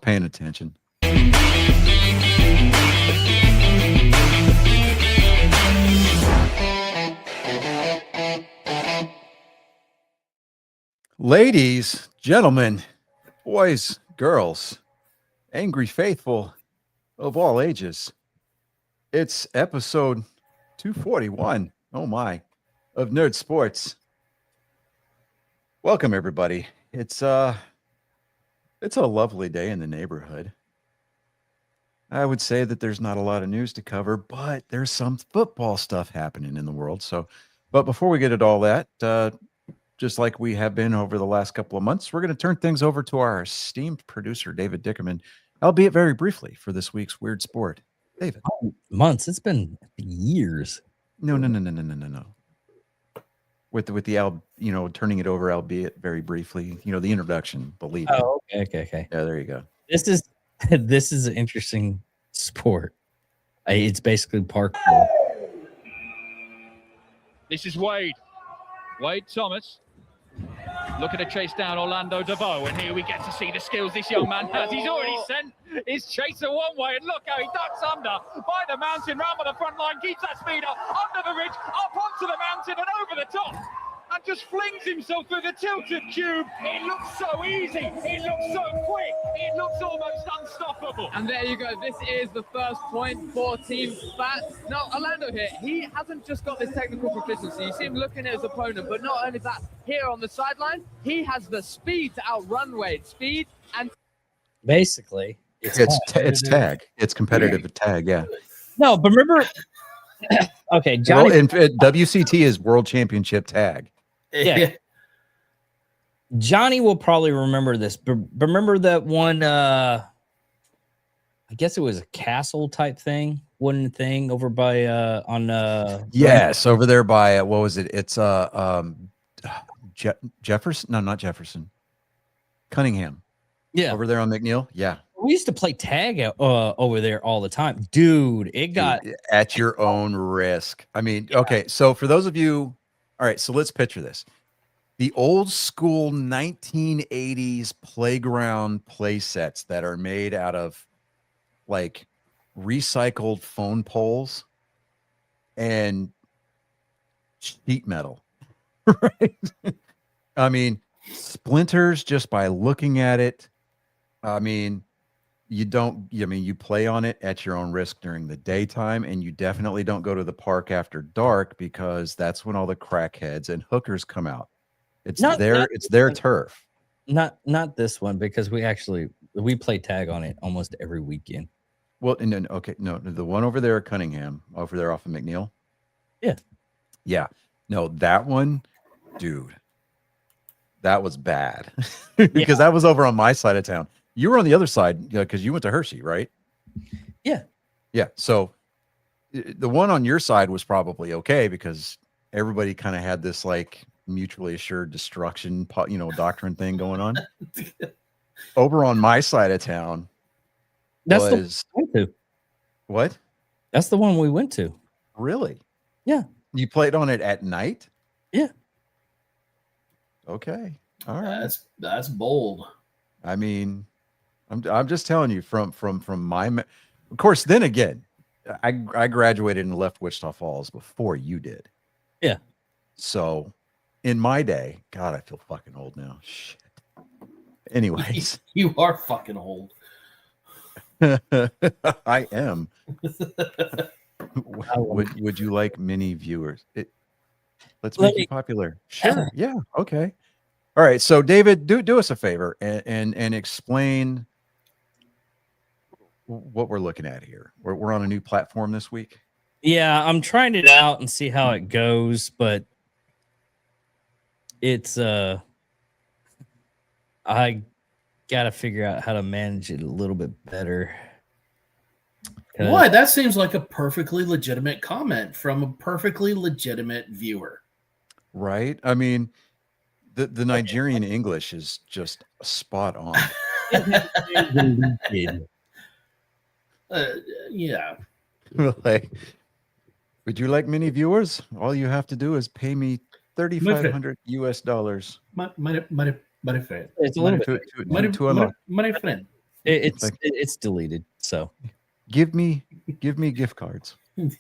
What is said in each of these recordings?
paying attention. Ladies, gentlemen, boys, girls, angry faithful of all ages. It's episode 241. Oh my, of Nerd Sports. Welcome everybody. It's a lovely day in the neighborhood. I would say that there's not a lot of news to cover, but there's some football stuff happening in the world. But before we get at all that, just like we have been over the last couple of months, we're going to turn things over to our esteemed producer, David Dickerman, albeit very briefly, for this week's Weird Sport. David. Months. It's been years. No. With the turning it over, albeit very briefly, the introduction, believe me. Oh, okay. Yeah, there you go. This is an interesting sport. It's basically parkour. This is Wade Thomas looking to chase down Orlando DeVoe, and here we get to see the skills this young man has. He's already sent his chaser one way, and look how he ducks under by the mountain, round by the front line, keeps that speed up, under the ridge, up onto the mountain and over the top, and just flings himself through the tilted cube. It looks so easy, it looks so quick, it looks almost unstoppable. And there you go, this is the first point for Team Fat. Now, Orlando here, he hasn't just got this technical proficiency. You see him looking at his opponent, but not only that, here on the sideline, he has the speed to outrun Wade. Speed and... Basically, it's tag. It's competitive tag, yeah. No, but remember... Okay, Johnny... Well, WCT is World Championship Tag. Yeah. Johnny will probably remember this, but remember that one, I guess it was a castle type thing, wooden thing over by, yes, over there by, what was it? It's, Jefferson? No, not Jefferson. Cunningham. Yeah. Over there on McNeil. Yeah. We used to play tag over there all the time. Dude, it got... At your own risk. I mean, okay, so for those of you... All right, so let's picture this. The old school 1980s playground play sets that are made out of like recycled phone poles and sheet metal, right? I mean, splinters just by looking at it. I mean, you play on it at your own risk during the daytime, and you definitely don't go to the park after dark because that's when all the crackheads and hookers come out. It's their turf. Not this one, because we play tag on it almost every weekend. Well, and then the one over there at Cunningham, over there off of McNeil. Yeah. No, that one, dude, that was bad because that was over on my side of town. You were on the other side because you went to Hershey, right? Yeah. So the one on your side was probably okay because everybody kind of had this like mutually assured destruction, doctrine thing going on. Over on my side of town, that's the one we went to. What? That's the one we went to. Really? Yeah. You played on it at night? Yeah. Okay. All right. That's bold. I mean, I'm just telling you from my, of course, then again, I graduated and left Wichita Falls before you did. Yeah. So in my day, God, I feel fucking old now. Shit. Anyways. You are fucking old. I am. Would you like mini viewers? Let's make it popular. Sure. Yeah. Okay. All right. So David, do us a favor and explain what we're looking at here. We're on a new platform this week. Yeah, I'm trying it out and see how it goes, but it's I gotta figure out how to manage it a little bit better. Why? That seems like a perfectly legitimate comment from a perfectly legitimate viewer. Right? I mean, the Nigerian English is just spot on. Yeah. Like, would you like many viewers? All you have to do is pay me $3,500 US. My friend. It's a little bit. My friend. It's deleted. So Give me gift cards. Don't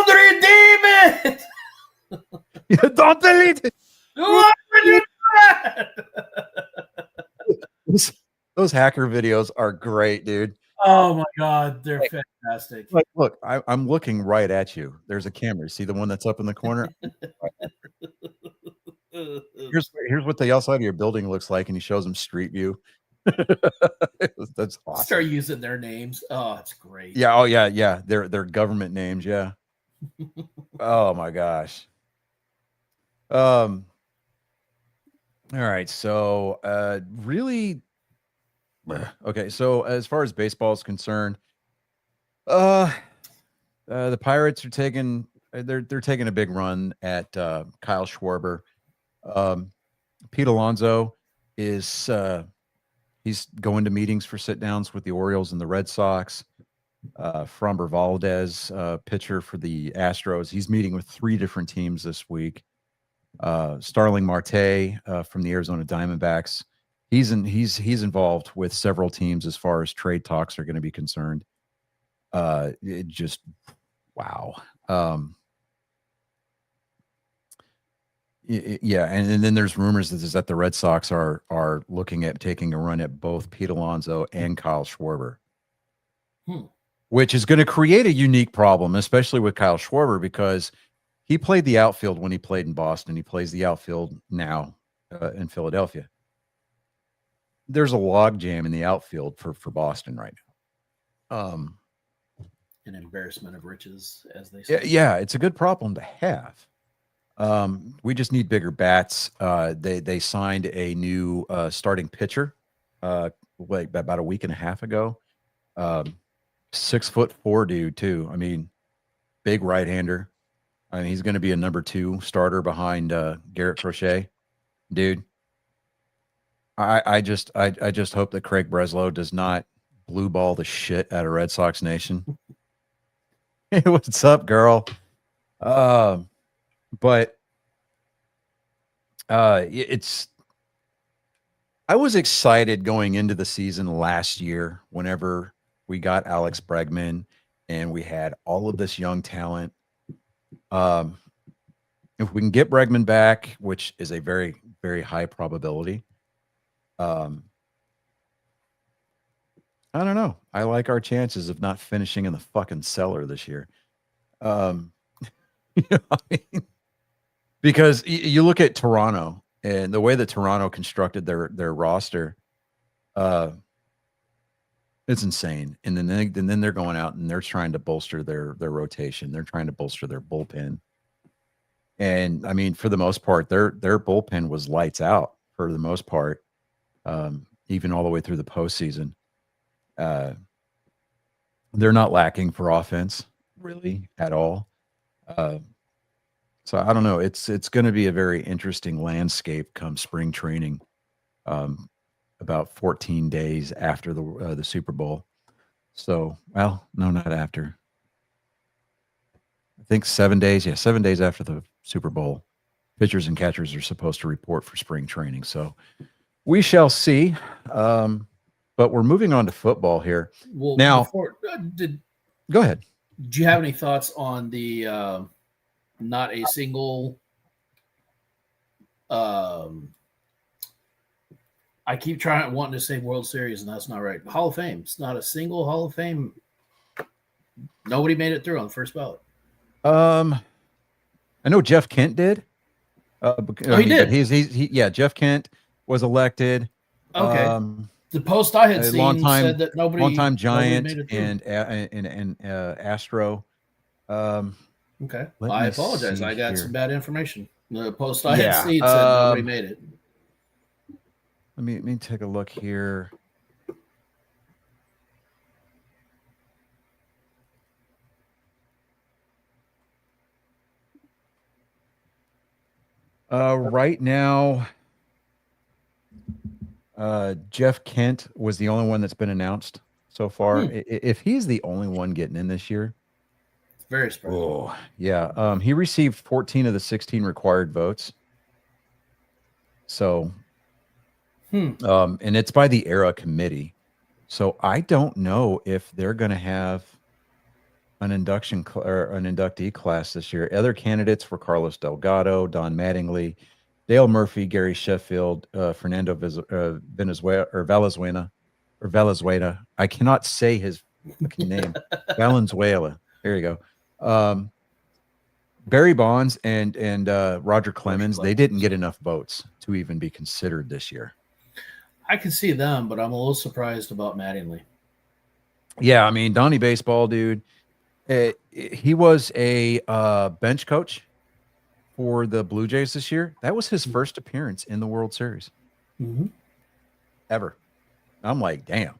redeem it. Don't delete it. Why would you do that? Those hacker videos are great, dude. Oh my god, they're fantastic. Like, look, I'm looking right at you. There's a camera. See the one that's up in the corner? Here's what the outside of your building looks like, and he shows them street view. That's awesome. Start using their names. Oh, it's great. Yeah. Oh, yeah. They're government names. Yeah. Oh my gosh. All right. So, really. Okay. So, as far as baseball is concerned, the Pirates are taking. They're taking a big run at Kyle Schwarber. Pete Alonso is. He's going to meetings for sit downs with the Orioles and the Red Sox. Framber Valdez, pitcher for the Astros. He's meeting with 3 different teams this week. Starling Marte from the Arizona Diamondbacks. He's involved with several teams as far as trade talks are going to be concerned. It just wow. Yeah, and then there's rumors that the Red Sox are looking at taking a run at both Pete Alonso and Kyle Schwarber, which is going to create a unique problem, especially with Kyle Schwarber, because he played the outfield when he played in Boston. He plays the outfield now in Philadelphia. There's a logjam in the outfield for Boston right now. An embarrassment of riches, as they say. Yeah, it's a good problem to have. We just need bigger bats. They signed a new starting pitcher like about a week and a half ago. 6'4" dude too. I mean, big right-hander. I mean, he's going to be a number 2 starter behind Garrett Crochet, dude. I just hope that Craig Breslow does not blue ball the shit out of Red Sox Nation. Hey, what's up, girl? But it's I was excited going into the season last year whenever we got Alex Bregman and we had all of this young talent. If we can get Bregman back, which is a very, very high probability, I don't know. I like our chances of not finishing in the fucking cellar this year. You know what I mean? Because you look at Toronto and the way that Toronto constructed their roster, it's insane. And then they're going out and they're trying to bolster their rotation. They're trying to bolster their bullpen. And I mean, for the most part, their bullpen was lights out for the most part, even all the way through the postseason. They're not lacking for offense really at all. So I don't know. It's going to be a very interesting landscape come spring training, about 14 days after the Super Bowl. So, well, no, not after. I think 7 days. Yeah, 7 days after the Super Bowl, pitchers and catchers are supposed to report for spring training. So we shall see. But we're moving on to football here. Well, now, go ahead. Do you have any thoughts on the not a single I keep wanting to say World Series, and that's not right. Hall of Fame. It's not a single Hall of Fame. Nobody made it through on the first ballot. I know Jeff Kent did. He did. Yeah, Jeff Kent was elected. Okay. The post I had seen said that long-time Giant and Astro. Okay. Well, I apologize. I got some bad information. The post I had seen said nobody made it. Let me take a look here. Right now, Jeff Kent was the only one that's been announced so far. If he's the only one getting in this year, it's very surprising. Oh, yeah. He received 14 of the 16 required votes. So And it's by the Era Committee. So I don't know if they're going to have an induction or an inductee class this year. Other candidates were Carlos Delgado, Don Mattingly, Dale Murphy, Gary Sheffield, Fernando Valenzuela. I cannot say his fucking name. Valenzuela. There you go. Barry Bonds and Roger Clemens. They didn't get enough votes to even be considered this year. I can see them, but I'm a little surprised about Mattingly. Yeah, I mean, Donnie Baseball, dude. He was a bench coach for the Blue Jays this year. That was his first appearance in the World Series ever. I'm like, damn.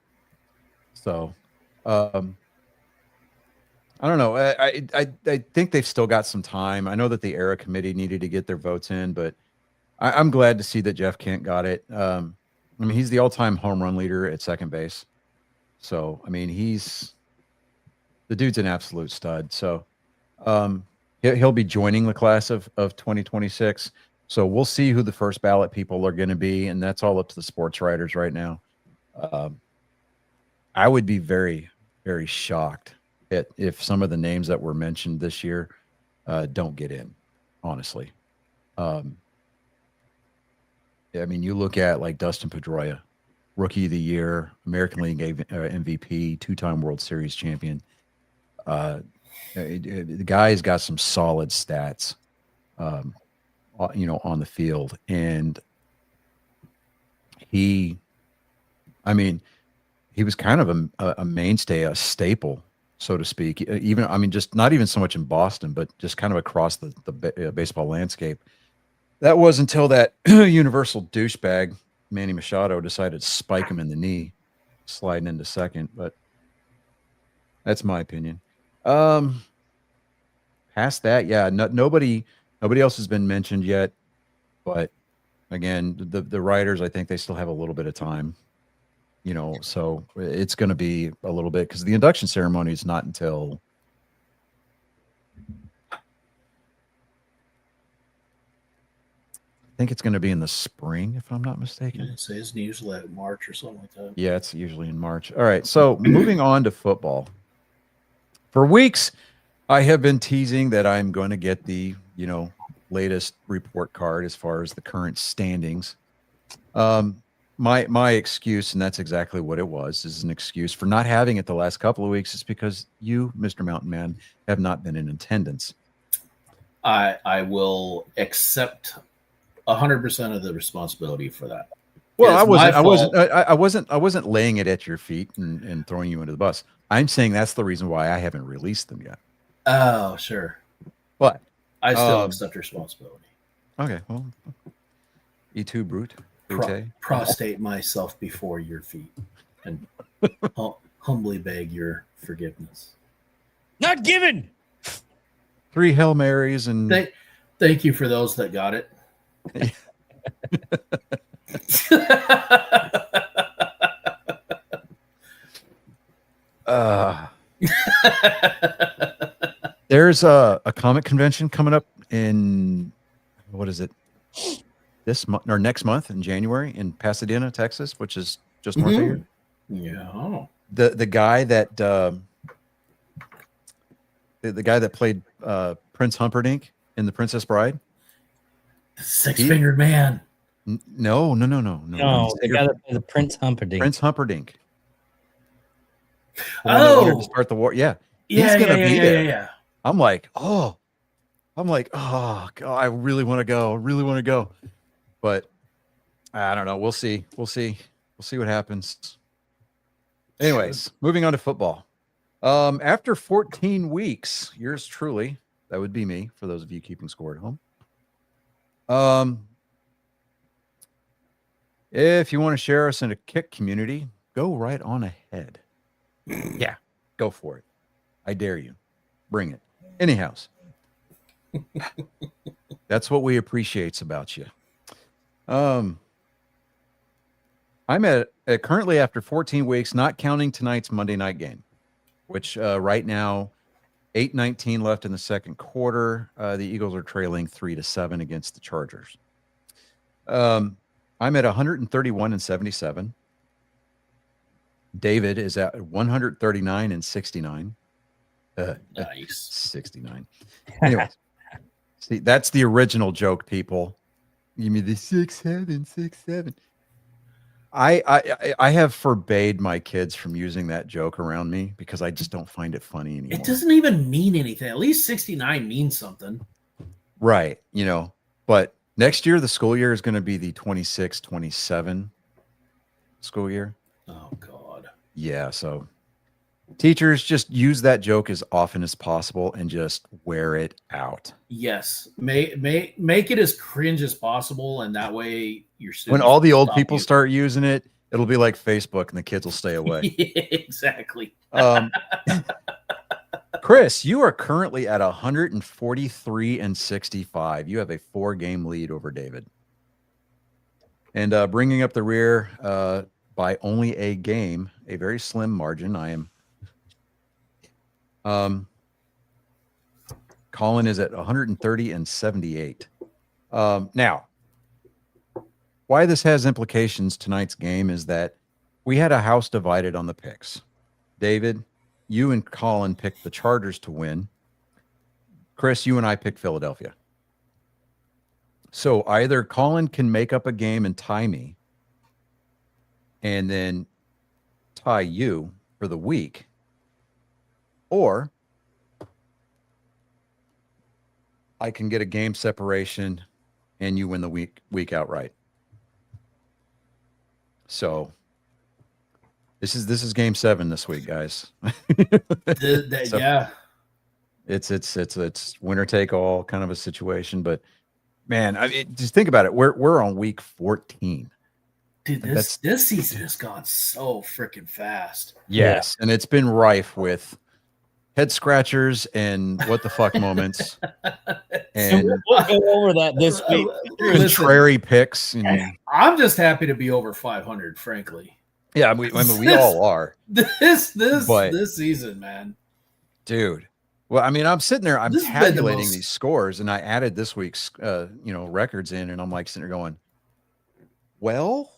So, I don't know. I think they've still got some time. I know that the Era Committee needed to get their votes in, but I'm glad to see that Jeff Kent got it. I mean, he's the all-time home run leader at second base. So, I mean, the dude's an absolute stud. So, he'll be joining the class of 2026. So we'll see who the first ballot people are going to be, and that's all up to the sports writers right now. I would be very, very shocked if some of the names that were mentioned this year don't get in, honestly. I mean, you look at like Dustin Pedroia, Rookie of the Year, American League MVP, two-time World Series champion. The guy's got some solid stats, on the field, and he was kind of a mainstay, a staple, so to speak. Even, I mean, just not even so much in Boston, but just kind of across the baseball landscape. That was until that universal douchebag Manny Machado decided to spike him in the knee, sliding into second. But that's my opinion. Past that, yeah, nobody else has been mentioned yet. But again, the writers, I think they still have a little bit of time. So it's going to be a little bit, because the induction ceremony is not until I think it's going to be in the spring, if I'm not mistaken. So it's usually like March or something like that. Yeah, it's usually in March. All right, so moving on to football. For weeks, I have been teasing that I'm going to get the, latest report card as far as the current standings. My excuse, and that's exactly what it was, is an excuse for not having it the last couple of weeks, is because you, Mr. Mountain Man, have not been in attendance. I will accept 100% of the responsibility for that. Well, I wasn't laying it at your feet and throwing you under the bus. I'm saying that's the reason why I haven't released them yet. Oh, sure. But I still accept responsibility. Okay, well, E2 brute. Prostrate myself before your feet and humbly beg your forgiveness. Not given. 3 Hail Marys and thank you for those that got it. There's a comic convention coming up in, what is it, this month or next month in January in Pasadena, Texas, which is just north of here. Yeah. The guy that the guy that played Prince Humperdinck in The Princess Bride. Six-fingered man. No. No, the guy that played the Prince Humperdinck. Prince Humperdinck. Oh, to start the war. Yeah. He's gonna be there. Yeah. I'm like, oh God, I really want to go. But I don't know. We'll see what happens. Anyways, moving on to football. After 14 weeks, yours truly, that would be me, for those of you keeping score at home. If you want to share us in a kick community, go right on ahead. Yeah, go for it. I dare you. Bring it. Anyhow, that's what we appreciate about you. I'm at currently, after 14 weeks, not counting tonight's Monday night game, which right now, 8:19 left in the second quarter. The Eagles are trailing 3-7 against the Chargers. I'm at 131 and 77. David is at 139 and 69. Nice. 69. Anyway, see, that's the original joke, people. You mean the 6'7", 6'7"? I have forbade my kids from using that joke around me because I just don't find it funny anymore. It doesn't even mean anything. At least 69 means something. Right. But next year, the school year is going to be the 26-27 school year. Oh, God. Yeah. So teachers, just use that joke as often as possible and just wear it out. Yes. Make it as cringe as possible, and that way your students When all the will old stop people you. start using it, it'll be like Facebook and the kids will stay away. Yeah, exactly. Chris, you are currently at 143 and 65. You have a 4-game lead over David. And bringing up the rear by only a game, a very slim margin. I am. Colin is at 130 and 78. Now, why this has implications tonight's game is that we had a house divided on the picks. David, you and Colin picked the Chargers to win. Chris, you and I picked Philadelphia. So either Colin can make up a game and tie me, and then tie you for the week, or I can get a game separation and you win the week outright. So this is game 7 this week, guys. So yeah. It's winner take all kind of a situation, but man, just think about it. We're on week 14. Dude, this season has gone so freaking fast. Yes, and it's been rife with head scratchers and what the fuck moments, and We'll go over that this week. Listen, contrary picks. And, I'm just happy to be over 500, frankly. yeah, I mean, we all are, This But- season, man. dude. Well, I mean, I'm sitting there, I'm This has been the tabulating most- these scores, and I added this week's, records in, and I'm like sitting there going, well,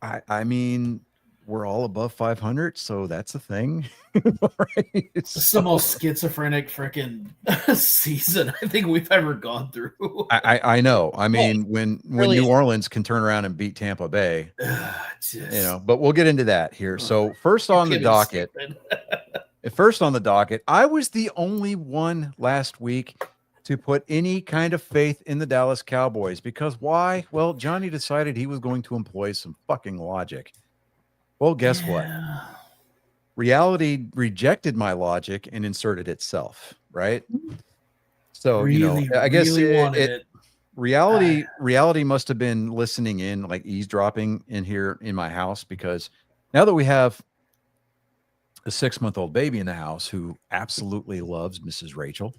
I mean, we're all above 500, so that's a thing. Right? It's the most schizophrenic freaking season I think we've ever gone through. I know. I mean, when really New is. Orleans can turn around and beat Tampa Bay, Just- but we'll get into that here. So first on the Getting docket, stupid. I was the only one last week to put any kind of faith in the Dallas Cowboys because why? Well, Johnny decided he was going to employ some fucking logic. Well, guess what? Yeah. Reality rejected my logic and inserted itself, right? So, Really, I guess really wanted it. reality must have been listening in, like eavesdropping in here in my house, because now that we have a 6-month-old baby in the house who absolutely loves Mrs. Rachel,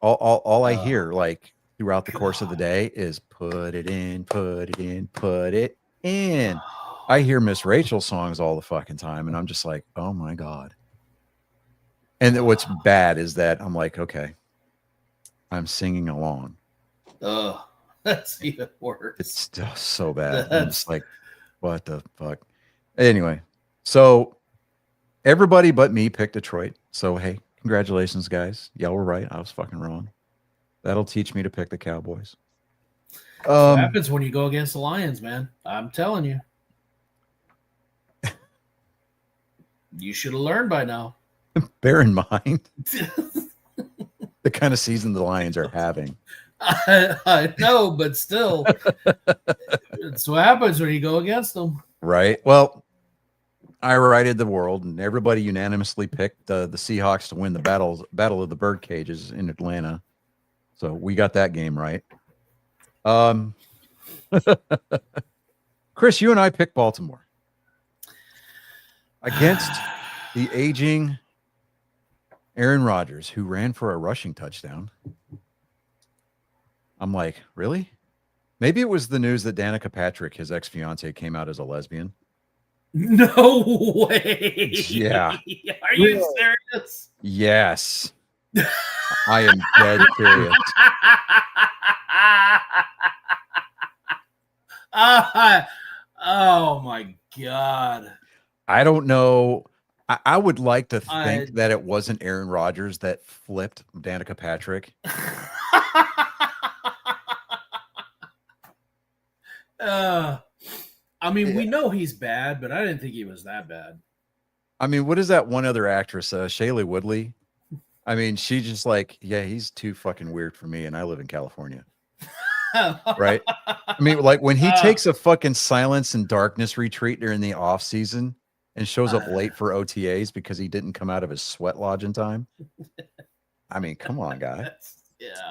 all I hear like throughout the course of the day is put it in, put it in, put it in. I hear Miss Rachel songs all the fucking time, and I'm just like, oh my God. And then what's bad is that I'm like, okay, I'm singing along. Oh, that's even worse. It's just so bad. I'm just like, what the fuck? Anyway, so everybody but me picked Detroit. So hey, congratulations, guys. Y'all were right. I was fucking wrong. That'll teach me to pick the Cowboys. What happens when you go against the Lions, man? I'm telling you. You should have learned by now. Bear in mind the kind of season the Lions are having. I know, but still, it's what happens when you go against them. Right. Well, I righted the world, and everybody unanimously picked the Seahawks to win the battle of the bird cages in Atlanta. So we got that game right. Chris, you and I picked Baltimore against the aging Aaron Rodgers, who ran for a rushing touchdown. I'm like, really? Maybe it was the news that Danica Patrick, his ex-fiance, came out as a lesbian. No way. Yeah. Are you serious? Yes. I am dead serious. Oh my God. I don't know. I would like to think that it wasn't Aaron Rodgers that flipped Danica Patrick. I mean, we know he's bad, but I didn't think he was that bad. I mean, what is that one other actress, Shailene Woodley? I mean, she's just like, yeah, he's too fucking weird for me, and I live in California. Right? I mean, like when he takes a fucking silence and darkness retreat during the off season and shows up late for OTAs because he didn't come out of his sweat lodge in time. I mean, come on, guy. Yeah.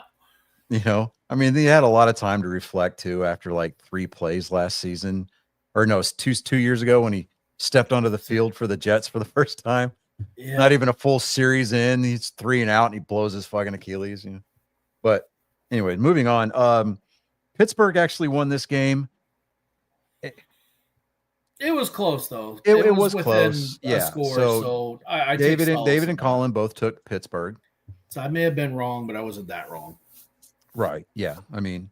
You know, I mean, he had a lot of time to reflect too after like 3 plays last season, or no, it's two years ago when he stepped onto the field for the Jets for the first time. Yeah. Not even a full series in. He's 3 and out, and he blows his fucking Achilles. You know, but anyway, moving on. Pittsburgh actually won this game. It was close though. It was within close. a Yeah. score, So I take David solace in and that. Colin both took Pittsburgh. So I may have been wrong, but I wasn't that wrong. Right. Yeah. I mean,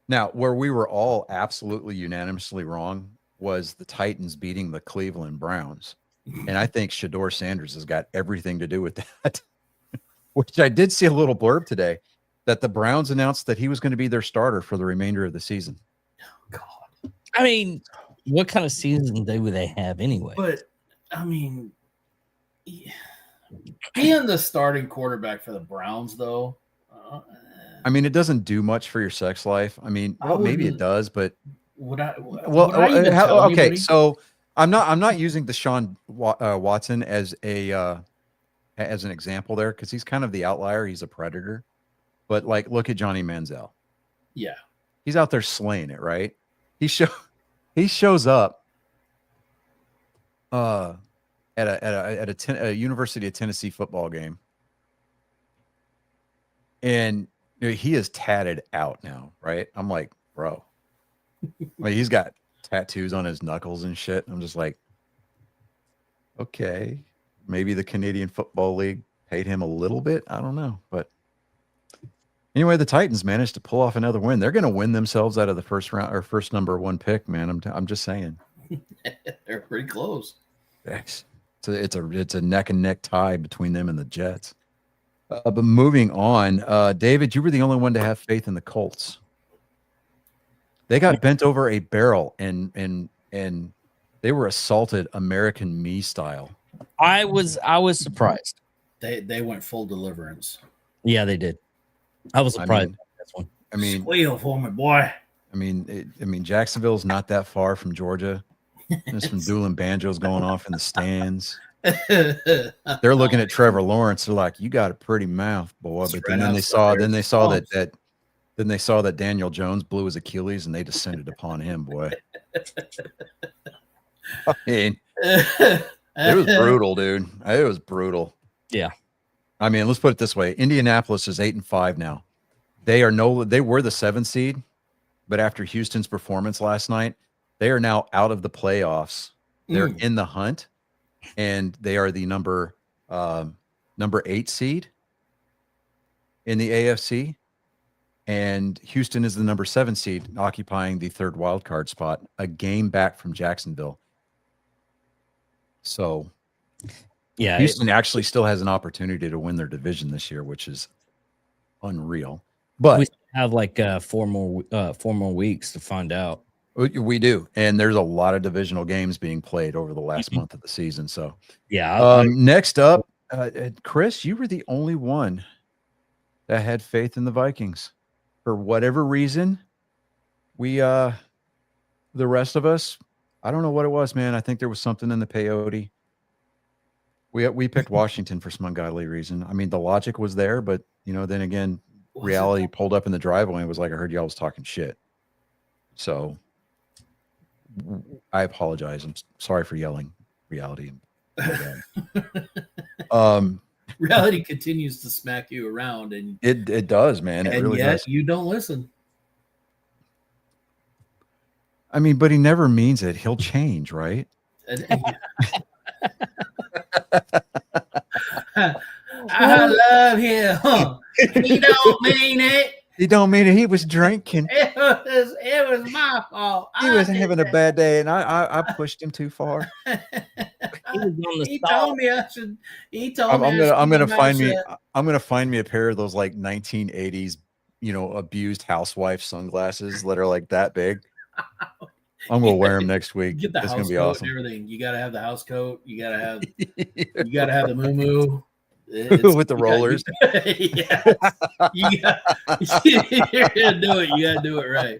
now where we were all absolutely unanimously wrong was the Titans beating the Cleveland Browns. And I think Shador Sanders has got everything to do with that. Which I did see a little blurb today that the Browns announced that he was going to be their starter for the remainder of the season. God. I mean, what kind of season would they have anyway? But I mean, being the starting quarterback for the Browns, though. I mean, it doesn't do much for your sex life. I mean, well, maybe it does, but would I? well, would I even tell okay. anybody? So I'm not using Deshaun Watson as an example there because he's kind of the outlier. He's a predator, but like, look at Johnny Manziel. Yeah, he's out there slaying it, right? He shows up at a University of Tennessee football game, and you know, he is tatted out now, right? I'm like, bro, like he's got tattoos on his knuckles and shit. I'm just like, okay, maybe the Canadian Football League paid him a little bit. I don't know, but anyway, the Titans managed to pull off another win. They're going to win themselves out of the first round or first number 1 pick, man. I'm just saying. they're pretty close. It's a neck and neck tie between them and the Jets. But moving on, David, you were the only one to have faith in the Colts. They got bent over a barrel and they were assaulted American Me style. I was surprised. They went full deliverance. Yeah, they did. I was surprised. That's one. I mean, squeal for me, boy. I mean, Jacksonville's not that far from Georgia. There's some dueling banjos going off in the stands. They're looking at Trevor Lawrence. They're like, "You got a pretty mouth, boy." But then they saw that Daniel Jones blew his Achilles, and they descended upon him, boy. I mean, it was brutal, dude. It was brutal. Yeah. I mean, let's put it this way: Indianapolis is 8-5 now. They were the 7th seed, but after Houston's performance last night, they are now out of the playoffs. They're in the hunt, and they are the number 8 seed in the AFC. And Houston is the number 7 seed, occupying the 3rd wild card spot, a game back from Jacksonville. So, yeah, Houston actually still has an opportunity to win their division this year, which is unreal. But we have like 4 more weeks to find out. We do, and there's a lot of divisional games being played over the last month of the season. So, yeah. Next up, Chris, you were the only one that had faith in the Vikings. For whatever reason, the rest of us, I don't know what it was, man. I think there was something in the peyote. We picked Washington for some ungodly reason. I mean, the logic was there, but then again, reality pulled up in the driveway and was like, I heard y'all was talking shit. So I apologize. I'm sorry for yelling reality. Reality continues to smack you around, and it does, man. It really yet does. you don't listen. I mean, but he never means it. He'll change, right? I love him. He don't mean it. He don't mean it. He was drinking. It was my fault. He was having a bad day, and I pushed him too far. He was on the He stall. told me I should. He told I'm me gonna find me a pair of those like 1980s, abused housewife sunglasses that are like that big. I'm gonna wear them next week. Get the It's house gonna be coat awesome. and everything. You gotta have the house coat. You gotta have the moo With the rollers. Yeah, you you're gonna do it. You gotta do it right.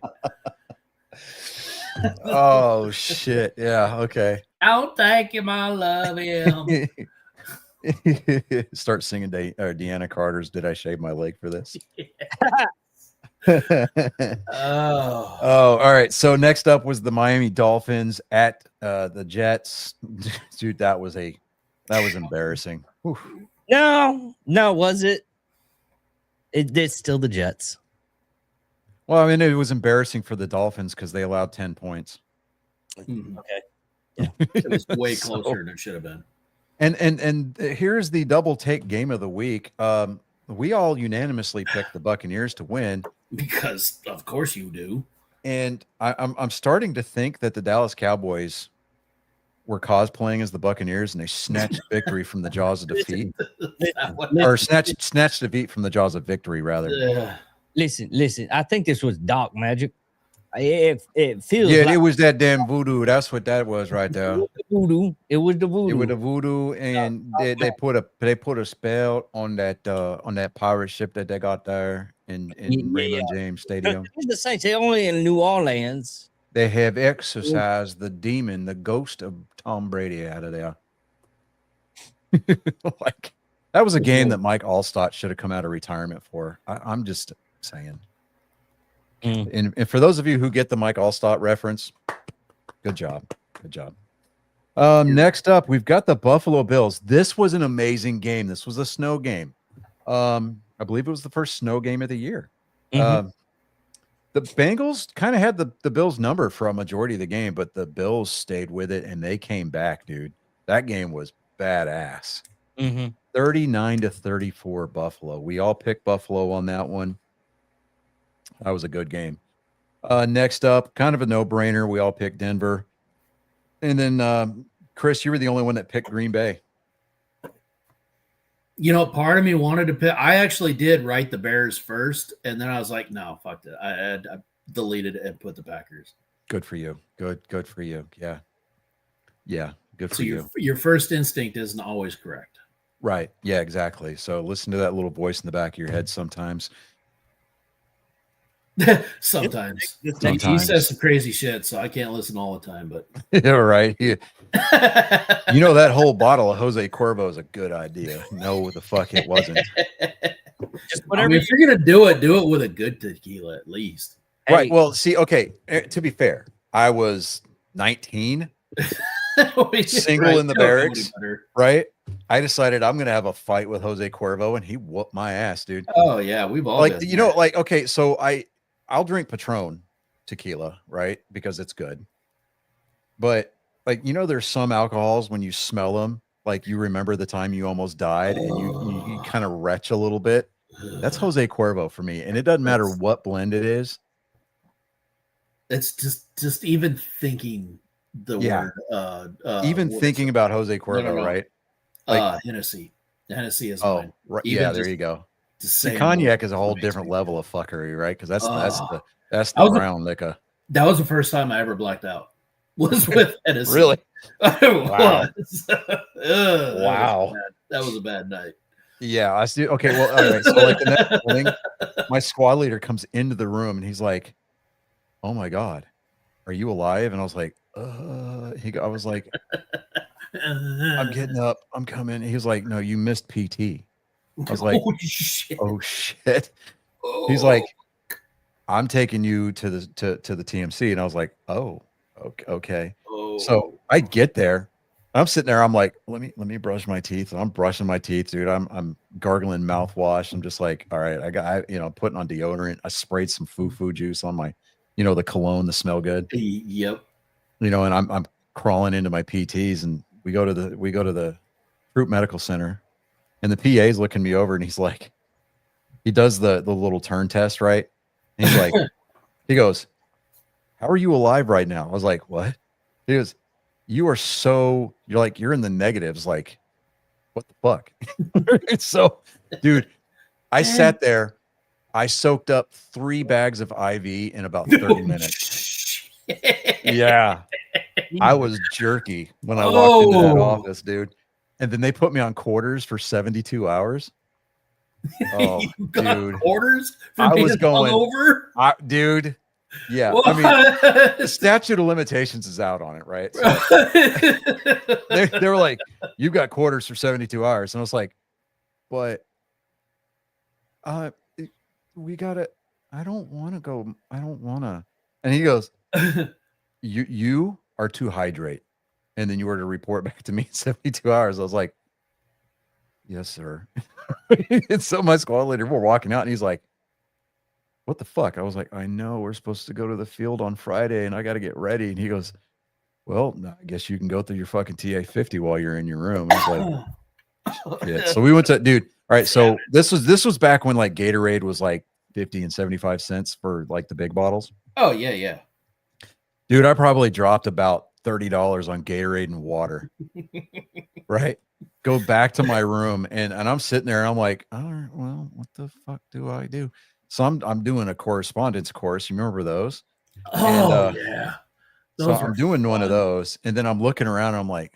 Oh shit! Yeah. Okay. I'll take him. I love him. Start singing Deanna Carter's "Did I Shave My Leg for This?" Oh, Oh, all right. So next up was the Miami Dolphins at the Jets. Dude, that was embarrassing. Whew. No, was it? It's still the Jets. Well, I mean, it was embarrassing for the Dolphins because they allowed 10 points. Okay. it was way So- closer than it should have been. And here's the double take game of the week. We all unanimously picked the Buccaneers to win, Because of course you do. and I'm starting to think that the Dallas Cowboys were cosplaying as the Buccaneers, and they snatched victory from the jaws of defeat, or snatched defeat from the jaws of victory, rather. Listen. I think this was dark magic. It feels Yeah, like it was that damn voodoo. That's what that was right there. voodoo. It was the voodoo. It was the voodoo, and they put a spell on that pirate ship that they got there in Yeah. Raymond James Stadium. The Saints, they're only in New Orleans. They have exorcised the demon, the ghost of Tom Brady out of there. Like that was a game that Mike Allstott should have come out of retirement for. I'm just saying. Mm. And for those of you who get the Mike Allstott reference, good job. Good job. Next up, we've got the Buffalo Bills. This was an amazing game. This was a snow game. I believe it was the first snow game of the year. Mhm. The Bengals kind of had the Bills number for a majority of the game, but the Bills stayed with it and they came back, dude. That game was badass. Mhm. 39-34 Buffalo. We all picked Buffalo on that one. That was a good game. Next up, kind of a no-brainer. We all picked Denver. And then, Chris, you were the only one that picked Green Bay. You know, part of me wanted to pick. I actually did write the Bears first, and then I was like, no, fuck that. I deleted it and put the Packers. Good for you. Good for you. Yeah. Yeah. Good for So you. your first instinct isn't always correct. Right. Yeah, exactly. So listen to that little voice in the back of your head sometimes. Sometimes. He Sometimes. says some crazy shit, so I can't listen all the time. But Yeah, right. Yeah. You know, that whole bottle of Jose Cuervo is a good idea. No, the fuck it wasn't. Just I whatever. mean, if you're gonna do it with a good tequila at least. Right. Well, see, okay. To be fair, I was 19, Single in the barracks. right? I decided I'm going to have a fight with Jose Cuervo, and he whooped my ass, dude. Oh yeah, we've all Like, been you know, there. like, okay, so I'll drink Patron tequila, right? Because it's good. But like, you know, there's some alcohols when you smell them, like you remember the time you almost died and you kind of retch a little bit. That's Jose Cuervo for me. And it doesn't matter what blend it is. It's just even thinking the Yeah. word. Even what is thinking it? about Jose Cuervo, no. right? like- Hennessy. Hennessy is Oh, mine. right. Even Yeah, there just you go. To See, say cognac is a whole makes different me- level of fuckery, right? Because that's Oh. the I was a- brown liquor. That was the first time I ever blacked out. Was with Hennessy. Really? It Wow. was. Ugh, Wow. That was a bad night. Yeah, I see. Okay, well, all right. So like the next morning, my squad leader comes into the room and he's like, "Oh my god, are you alive?" And I was like, I was like, "I'm getting up. I'm coming." He was like, "No, you missed PT." I was like, oh shit. "Oh shit." He's like, "I'm taking you to the TMC," and I was like, "Oh, okay." Oh. So I get there. I'm sitting there. I'm like, let me brush my teeth. And I'm brushing my teeth, dude. I'm gargling mouthwash. I'm just like, all right, putting on deodorant. I sprayed some foo juice on my, the cologne, the smell good. Yep. And I'm crawling into my PTs, and we go to the Fruit Medical Center, and the PA's looking me over, and he's like, he does the little turn test, right? And he's like, he goes, "How are you alive right now?" I was like, "What?" He goes, "You're you're in the negatives. Like, what the fuck?" So, dude, I sat there. I soaked up 3 bags of IV in about 30 minutes. Yeah. I was jerky when I walked into that office, dude. And then they put me on quarters for 72 hours. Oh, You got dude. quarters for I being was going, hungover? dude. Yeah. What? I mean, the statute of limitations is out on it, right? So they were like, "You got quarters for 72 hours." And I was like, "But we gotta, I don't want to go. I don't want to." And he goes, you are to hydrate. And then you were to report back to me in 72 hours. I was like, "Yes, sir." And so my squad leader, we're walking out and he's like, "What the fuck?" I was like, "I know we're supposed to go to the field on Friday and I got to get ready." And he goes, "Well, no, I guess you can go through your fucking TA50 while you're in your room." I was like, "Yeah." So we went to, dude. All right. So this was back when like Gatorade was like 50 and 75 cents for like the big bottles. Oh, yeah, yeah. Dude, I probably dropped about $30 on Gatorade and water. Right. Go back to my room and I'm sitting there and I'm like, "All right, well, what the fuck do I do?" So I'm doing a correspondence course. You remember those? Oh, And, yeah. So Those I'm were doing one of fun. those, and then I'm looking around and I'm like,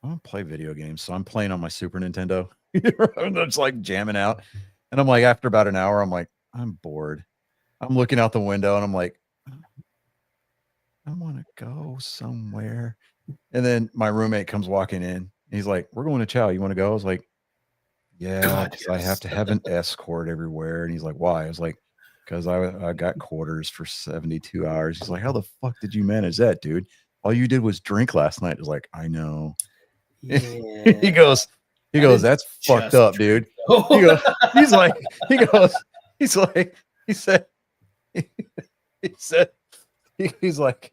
"I want to play video games." So I'm playing on my Super Nintendo. I'm just like jamming out. And I'm like, after about an hour, I'm like, I'm bored. I'm looking out the window and I'm like, I want to go somewhere. And then my roommate comes walking in. He's like, "We're going to Chow. You want to go?" I was like, "Yeah, God, 'cause I have to have an escort everywhere." And he's like, "Why?" I was like, "Because I got quarters for 72 hours." He's like, "How the fuck did you manage that, dude? All you did was drink last night." I was like, "I know." Yeah. he goes, "That's fucked just up, dude." He goes, he's like, he said, he's like,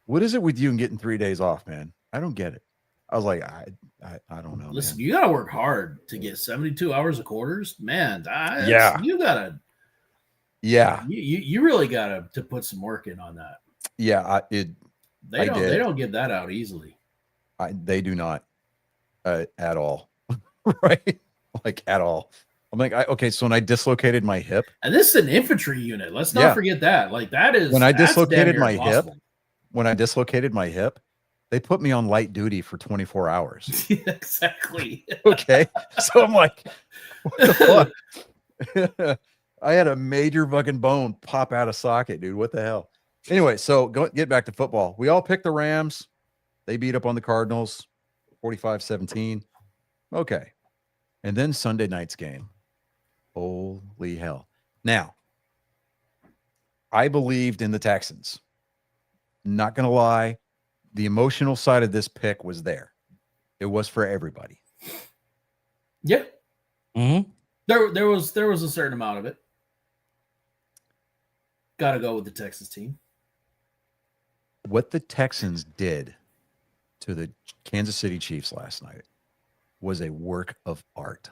"What is it with you and getting 3 days off, man? I don't get it." I was like, I don't know. Listen, man. you got to work hard to get 72 hours of quarters. Man, Yeah. you got to, Yeah. you really got to put some work in on that. Yeah. They did. don't give that out easily. They do not at all. Right. Like at all. I'm like, okay. So when I dislocated my hip, And this is an infantry unit. Let's not Yeah. forget that. Like that is When I that's damn dislocated near my hip, impossible. they put me on light duty for 24 hours. Exactly. Okay. So I'm like, what the fuck? I had a major fucking bone pop out of socket, dude. What the hell? Anyway, so get back to football. We all picked the Rams. They beat up on the Cardinals 45-17. Okay. And then Sunday night's game. Holy hell. Now, I believed in the Texans. Not going to lie. The emotional side of this pick was there. It was for everybody. Yeah. Mm-hmm. There was a certain amount of it. Got to go with the Texas team. What the Texans did to the Kansas City Chiefs last night was a work of art.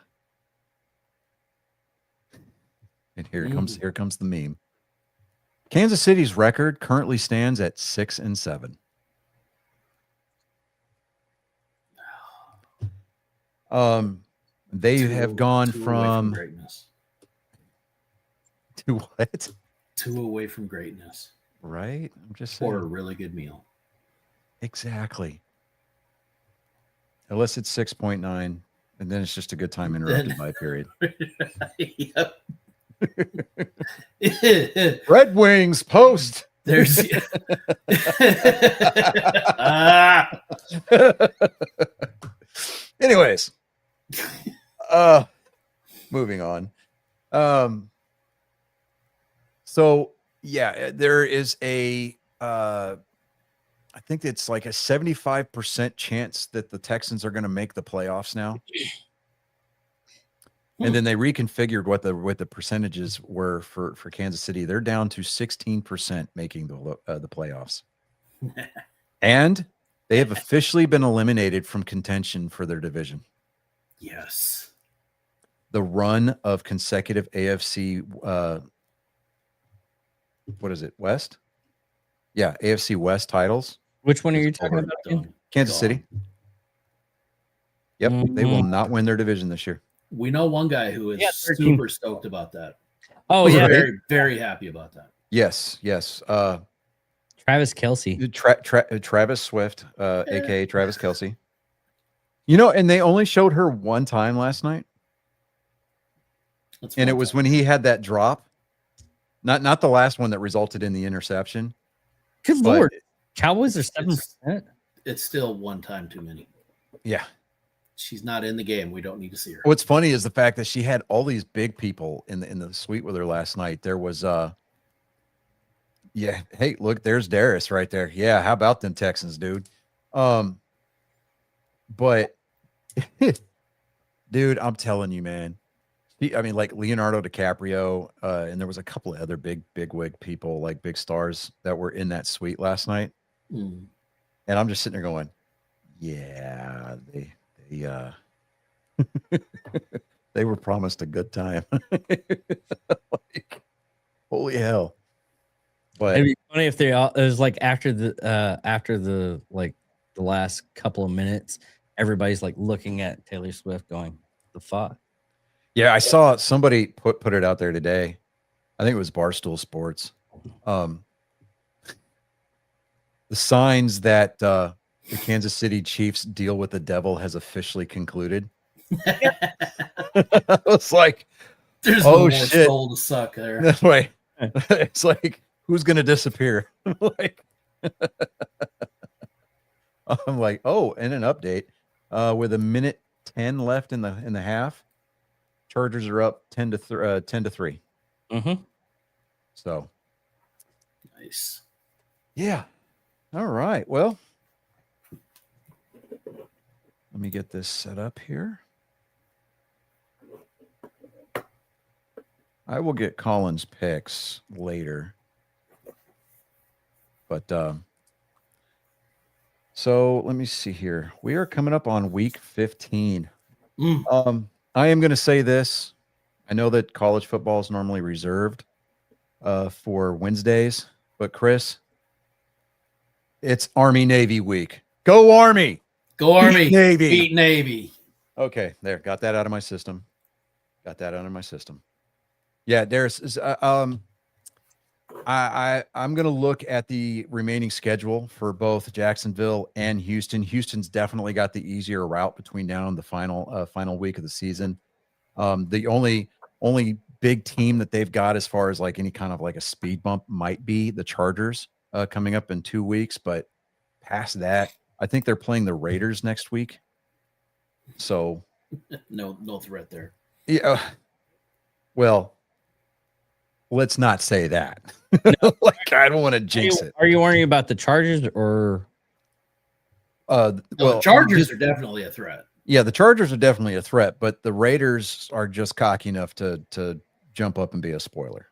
And here comes the meme. Kansas City's record currently stands at 6-7. They have gone from greatness. To what? 2 away from greatness. Right? I'm just Or a saying. really good meal. Exactly. Unless it's 6.9, and then it's just a good time interrupted by a period. Yep. Red Wings post. There's Anyways, moving on. So yeah, there is a I think it's like a 75% chance that the Texans are going to make the playoffs now. And then they reconfigured what the percentages were for Kansas City. They're down to 16% making the playoffs. And they have officially been eliminated from contention for their division. Yes. the run of consecutive AFC what is it, West? Yeah, AFC West titles. Which one are It's you talking over. about again? Done. Kansas Gone. City. Yep, they will Mhm. not win their division this year. We know one guy who is Yeah, 13. super stoked about that. Oh Right. yeah, Very, very happy about that. Yes. Travis Kelsey. Travis Swift, aka Travis Kelsey. You know, and they only showed her one time last night, That's and it one was time. when he had that drop. Not the last one that resulted in the interception. Good But- lord, Cowboys are It's- 7%. It's still one time too many. Yeah. She's not in the game. We don't need to see her. What's funny is the fact that she had all these big people in the suite with her last night. There was yeah, hey, look, there's Darius right there. Yeah, how about them Texans, dude? But dude, I'm telling you, man. I mean, like Leonardo DiCaprio, and there was a couple of other big wig people, like big stars that were in that suite last night. Mm. And I'm just sitting there going, yeah, they they were promised a good time. Like, holy hell. But It'd be funny if they all, it was like after the like the last couple of minutes, everybody's like looking at Taylor Swift going, the fuck? yeah, I saw somebody put it out there today. I think it was Barstool Sports. The signs that the Kansas City Chiefs deal with the devil has officially concluded. I was like, There's Oh, no more shit. soul to suck there. that's right. It's like, who's gonna disappear? Like, I'm like, oh, and an update. With a minute 10 left in the half, Chargers are up 10 to 3. Mm-hmm. So Nice. yeah. All right. Well, let me get this set up here. I will get Colin's picks later. But so let me see here. We are coming up on week 15. Mm. I am going to say this. I know that college football is normally reserved for Wednesdays, but Chris, it's Army Navy week. Go Army! Go Army. Beat Navy. Beat Navy. Okay, there. Got that out of my system. Yeah, there's I'm going to look at the remaining schedule for both Jacksonville and Houston. Houston's definitely got the easier route between now and the final week of the season. The only big team that they've got as far as like any kind of like a speed bump might be the Chargers coming up in 2 weeks, but past that, I think they're playing the Raiders next week. So No threat there. yeah, well, let's not say that. Like, I don't want to jinx it. Are you worrying about the Chargers or? No, Well, the Chargers are definitely a threat. yeah, the Chargers are definitely a threat, but the Raiders are just cocky enough to jump up and be a spoiler.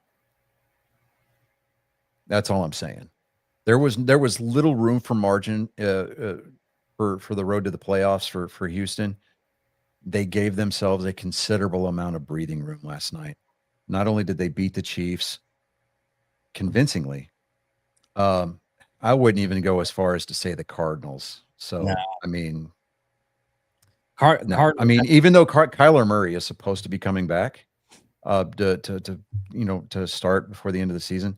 That's all I'm saying. There was little room for margin for the road to the playoffs for Houston. They gave themselves a considerable amount of breathing room last night. Not only did they beat the Chiefs convincingly, I wouldn't even go as far as to say the Cardinals. So, No. I mean, No, I mean, even though Kyler Murray is supposed to be coming back to start before the end of the season,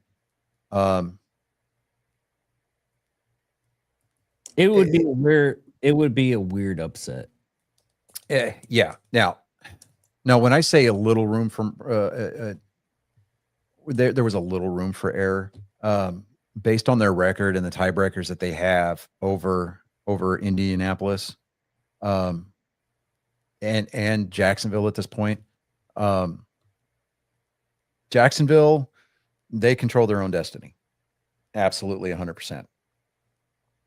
it would be weird. It would be a weird upset. yeah. Now, when I say a little room for there was a little room for error based on their record and the tiebreakers that they have over Indianapolis, and Jacksonville at this point. Jacksonville, they control their own destiny. Absolutely 100%.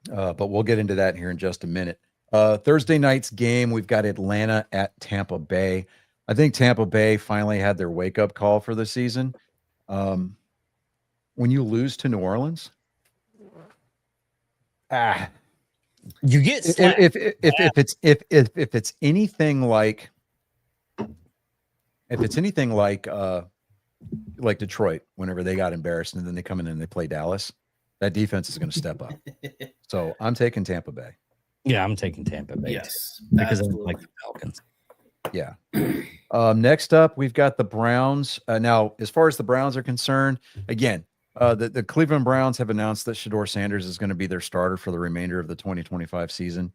But we'll get into that here in just a minute. Thursday night's game, we've got Atlanta at Tampa Bay. I think Tampa Bay finally had their wake-up call for the season. When you lose to New Orleans, You get slapped. if it's anything like if it's anything like Detroit, whenever they got embarrassed and then they come in and they play Dallas, that defense is going to step up. So I'm taking Tampa Bay. Yeah, I'm taking Tampa Bay too, Yes, because I absolutely. like the Falcons. Yeah. Next up, we've got the Browns. Now, as far as the Browns are concerned, again, the Cleveland Browns have announced that Shador Sanders is going to be their starter for the remainder of the 2025 season.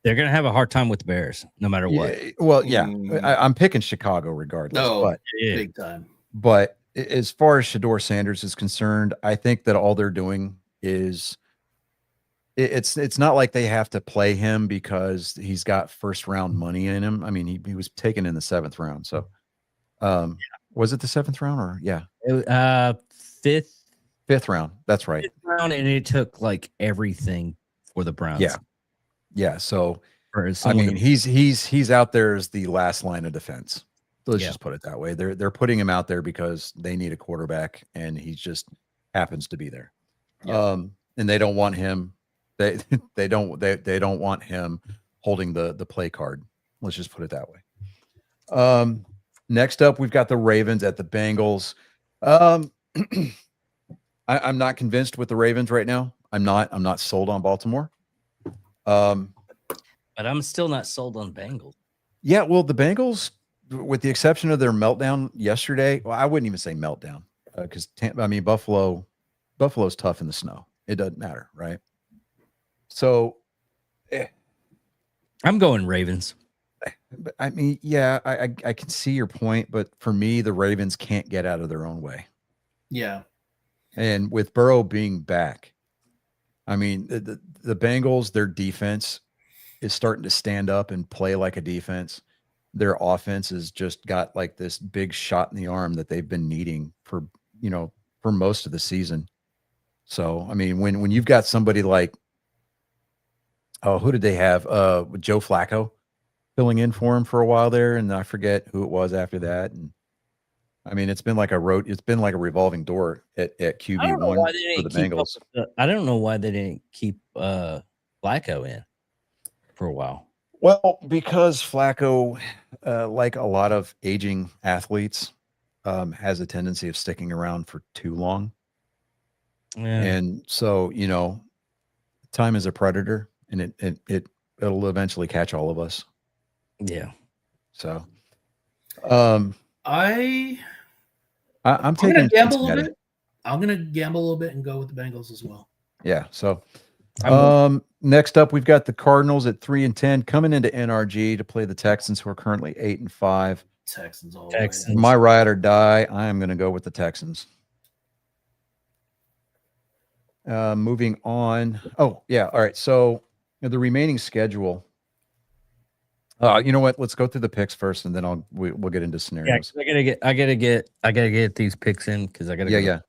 They're gonna have a hard time with the Bears, no matter what. Yeah, well, yeah, Mm. I'm picking Chicago regardless. No, Yeah. big time. But as far as Shador Sanders is concerned, I think that all they're doing is it's not like they have to play him because he's got first round money in him. I mean, he was taken in the 7th round. So was it the 7th round or Fifth 5th round? That's right. round, and it took like everything for the Browns. Yeah. Yeah. So For I someone mean, to- he's out there as the last line of defense. So let's Yeah. just put it that way. They're putting him out there because they need a quarterback, and he just happens to be there. Yeah. And they don't want him. They don't want him holding the play card. Let's just put it that way. Next up, we've got the Ravens at the Bengals. I'm not convinced with the Ravens right now. I'm not sold on Baltimore. but I'm still not sold on Bengals. Yeah, well, the Bengals, with the exception of their meltdown yesterday, well, I wouldn't even say meltdown because Buffalo's tough in the snow. It doesn't matter, right? So, I'm going Ravens. but I mean, yeah, I can see your point, but for me, the Ravens can't get out of their own way. Yeah. And with Burrow being back, I mean, the Bengals, their defense is starting to stand up and play like a defense. Their offense has just got like this big shot in the arm that they've been needing for most of the season. So, I mean, when you've got somebody like, who did they have? Joe Flacco filling in for him for a while there, and I forget who it was after that. And I mean, it's been like a revolving door at I don't QB1 know why they for the didn't keep up Bengals. with I don't know why they didn't keep Flacco in for a while. Well, because Flacco, like a lot of aging athletes, has a tendency of sticking around for too long. Yeah. And so, time is a predator, and it'll eventually catch all of us. Yeah. So, I'm I'm gonna taking gamble a little Cincinnati. bit. I'm gonna gamble a little bit and go with the Bengals as well. Yeah. So, I'm next up, we've got the Cardinals at 3-10 coming into NRG to play the Texans, who are currently 8-5. Texans all Texans. the way. My ride or die, I am going to go with the Texans. Moving on. Oh, yeah. All right. So the remaining schedule. You know what? Let's go through the picks first, and then we'll get into Yeah, scenarios. 'cause I gotta get these picks in because I gotta Yeah, go.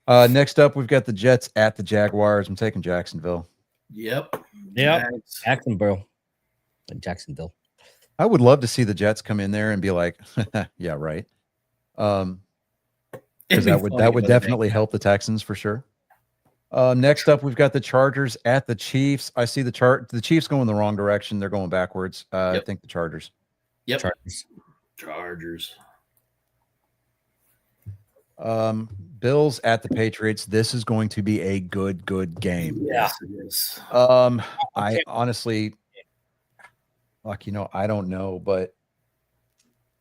yeah. Next up, we've got the Jets at the Jaguars. I'm taking Jacksonville. Yep. Yep. Jags. Jacksonville. I would love to see the Jets come in there and be like, yeah, right. It'd Because be that would funny, but it definitely help the Texans for sure. Next up, we've got the Chargers at the Chiefs. I see the Chiefs going the wrong direction. They're going backwards. I Yep. think the Chargers. Yep. Chargers. Chargers. Bills at the Patriots. This is going to be a good game. Yeah. Yes, it is. I honestly, I don't know, but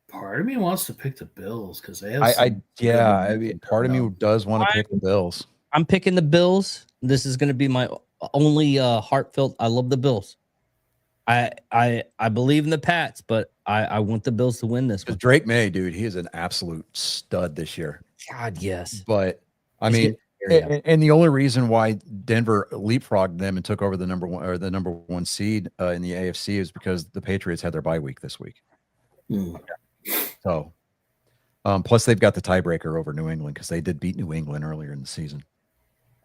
Part of me wants to pick the Bills because they have. I some mean, good part of me coming up. does want to pick the Bills. I'm picking the Bills. This is gonna be my only heartfelt. I love the Bills. I believe in the Pats, but I want the Bills to win this Because one. Drake May, dude, he is an absolute stud this year. God, yes. But I He's mean, getting there, and the only reason why Denver leapfrogged them and took over the number one seed in the AFC is because the Patriots had their bye week this week. Hmm. So, plus they've got the tiebreaker over New England because they did beat New England earlier in the season.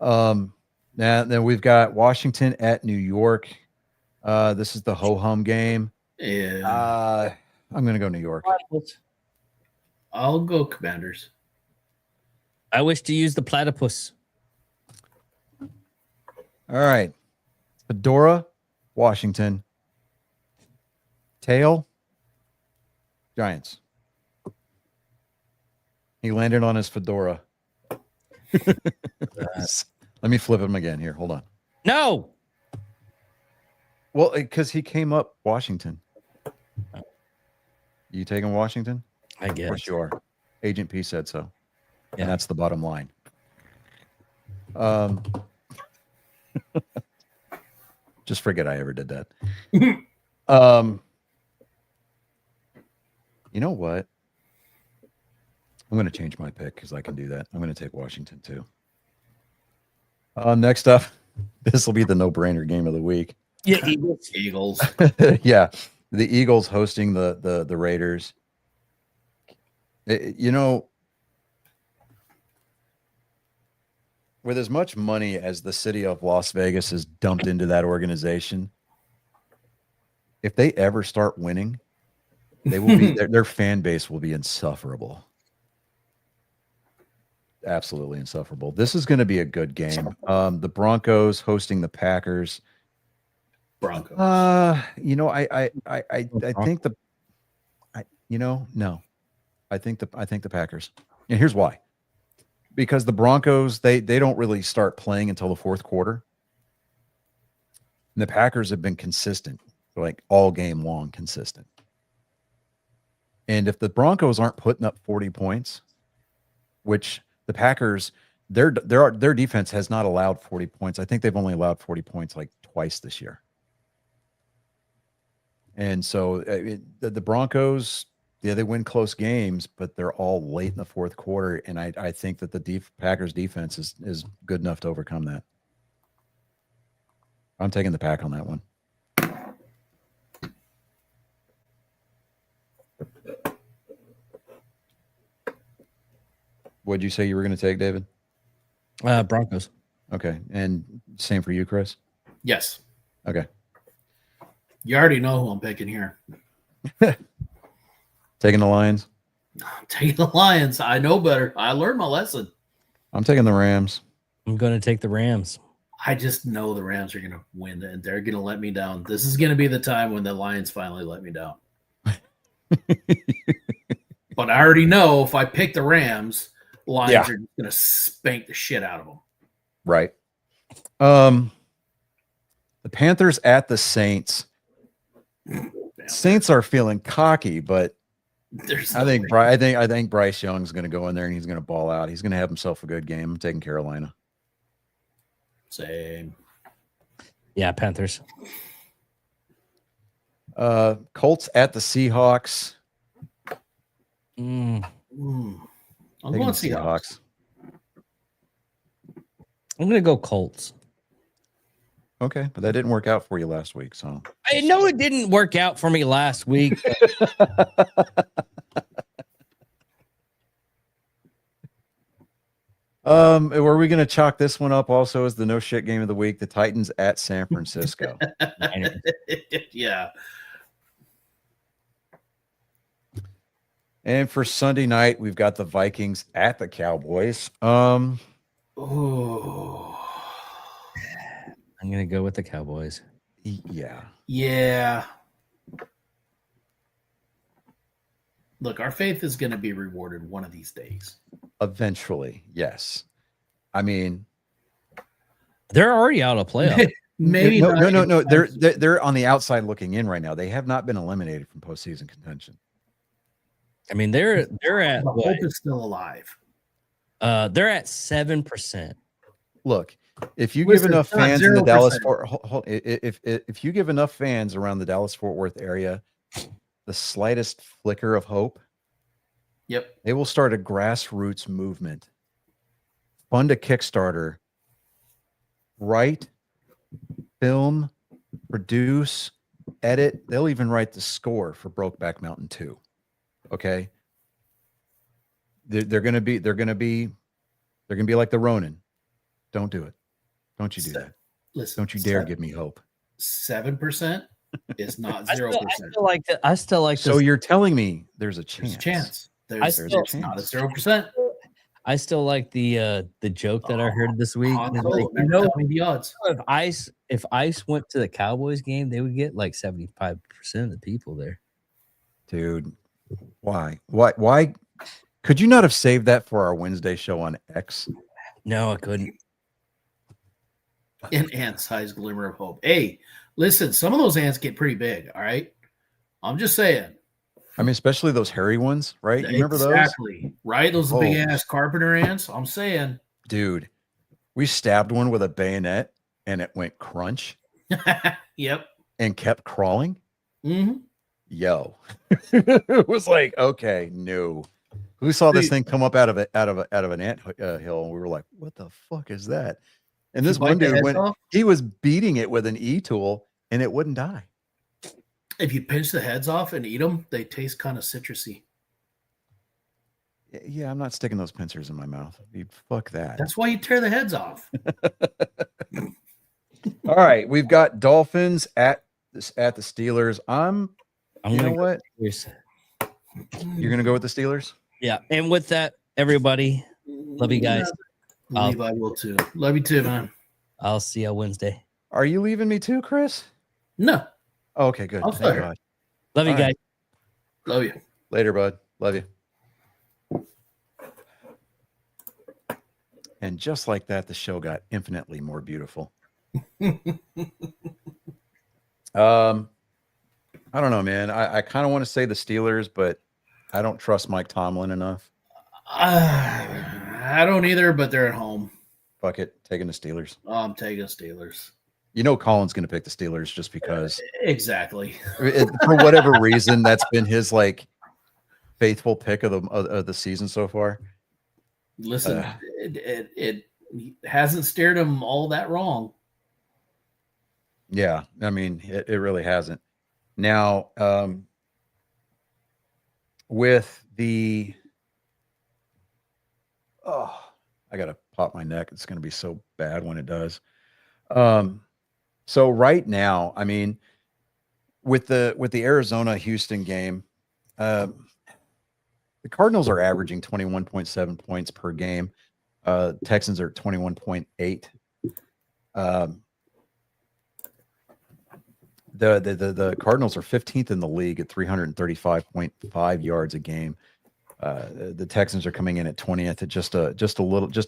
Then we've got Washington at New York. This is the ho-hum game. Yeah. I'm going to go New York. I'll go Commanders. I wish to use the platypus. All right. Fedora, Washington. Tail, Giants. He landed on his fedora. Let me flip him again here. Hold on. No. Well, because he came up Washington. You taking Washington? I Of guess. course you are. Agent P said so. Yeah. And that's the bottom line. Just forget I ever did that. You know what? I'm going to change my pick because I can do that. I'm going to take Washington too. Next up, this will be the no-brainer game of the week. Yeah, Eagles. Eagles. Yeah, the Eagles hosting the Raiders. You know, with as much money as the city of Las Vegas has dumped into that organization, if they ever start winning, they will be their fan base will be insufferable. Absolutely insufferable. This is going to be a good game. The Broncos hosting the Packers. Broncos. You know, I think no. I think the Packers. And here's why. Because the Broncos, they don't really start playing until the fourth quarter. And the Packers have been consistent, like all game long consistent. And if the Broncos aren't putting up 40 points, which the Packers, their defense has not allowed 40 points. I think they've only allowed 40 points like twice this year. And so the Broncos, yeah, they win close games, but they're all late in the fourth quarter. And I think that the Packers defense is good enough to overcome that. I'm taking the Pack on that one. What'd you say you were going to take, David? Broncos. Okay. And same for you, Chris? Yes. Okay. You already know who I'm picking here. Taking the Lions? I'm taking the Lions. I know better. I learned my lesson. I'm taking the Rams. I'm going to take the Rams. I just know the Rams are going to win, and they're going to let me down. This is going to be the time when the Lions finally let me down. But I already know if I pick the Rams, Lions are going to spank the shit out of them. Right. The Panthers at the Saints. Saints are feeling cocky, but I think Bryce Young's going to go in there and he's going to ball out. He's going to have himself a good game. I'm taking Carolina. Same. Yeah, Panthers. Colts at the Seahawks. I'm going Seahawks. I'm going to go Colts. Okay, but that didn't work out for you last week, so I know it didn't work out for me last week. Were we going to chalk this one up also as the no shit game of the week? The Titans at San Francisco. Yeah. And for Sunday night, we've got the Vikings at the Cowboys. I'm going to go with the Cowboys. Yeah. Yeah. Look, our faith is going to be rewarded one of these days. Eventually, yes. I mean, they're already out of playoff. Maybe no. They're on the outside looking in right now. They have not been eliminated from postseason contention. I mean, they're at the hope is still alive. They're at 7%. Look, if you give enough fans in the Dallas if you give enough fans around the Dallas-Fort Worth area the slightest flicker of hope, they will start a grassroots movement. Fund a Kickstarter. Write, film, produce, edit. They'll even write the score for Brokeback Mountain 2. Okay. They're gonna be like the Ronin. Don't do it. Don't you do that. Listen, don't you dare give me hope. 7% is not 0%. I still like so you're telling me there's a chance. There's a chance. Not a 0%. I still like the joke that I heard this week. Like, the odds. If Ice went to the Cowboys game, they would get like 75% of the people there. Dude, Why? Why? Could you not have saved that for our Wednesday show on X? No, I couldn't. An ant-sized glimmer of hope. Hey, listen, some of those ants get pretty big. All right, I'm just saying. I mean, especially those hairy ones, right? You remember those? Exactly. Right? Those Oh. big ass carpenter ants. I'm saying. Dude, we stabbed one with a bayonet and it went crunch Yep. and kept crawling. Mm-hmm. Yo, it was like, okay, no. Who saw this Dude. thing come up out of an ant hill? And we were like, what the fuck is that? And this Did you bite one the dude heads went, off? he was beating it with an e-tool and it wouldn't die. If you pinch the heads off and eat them, they taste kind of citrusy. Yeah, I'm not sticking those pincers in my mouth. Fuck that. That's why you tear the heads off. All right, we've got Dolphins at the Steelers. I'm You know gonna go what? Steelers. You're gonna go with the Steelers? Yeah, and with that, everybody, love you guys. Levi will too. Love you too, man. I'll see you Wednesday. Are you leaving me too, Chris? No, Oh, okay, good. I'll Thank stay here. God. Love you All guys. right. love you. Later, bud. Love you. And just like that, the show got infinitely more beautiful. I don't know, man. I kind of want to say the Steelers, but I don't trust Mike Tomlin enough. I don't either, but they're at home. Fuck it, taking the Steelers. I'm taking Steelers. You know, Colin's going to pick the Steelers just because, Exactly. for whatever reason, that's been his like faithful pick of the season so far. Listen, it hasn't steered him all that wrong. Yeah, I mean, it really hasn't. Now, with the I gotta pop my neck. It's gonna be so bad when it does. So right now, I mean, with the Arizona Houston game, the Cardinals are averaging 21.7 points per game. Texans are at 21.8. The Cardinals are 15th in the league at 335.5 yards a game. The Texans are coming in at 20th at just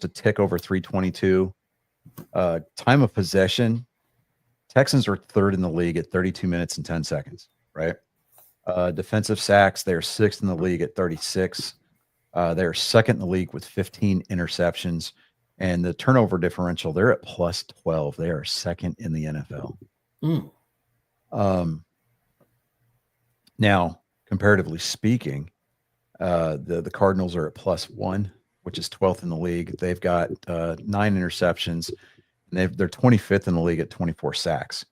a tick over 322. Time of possession, Texans are third in the league at 32 minutes and 10 seconds, right? Defensive sacks, they're sixth in the league at 36. They're second in the league with 15 interceptions. And the turnover differential, they're at plus 12. They are second in the NFL. Now, comparatively speaking, the Cardinals are at plus 1, which is 12th in the league. They've got 9 interceptions, and they're 25th in the league at 24 sacks.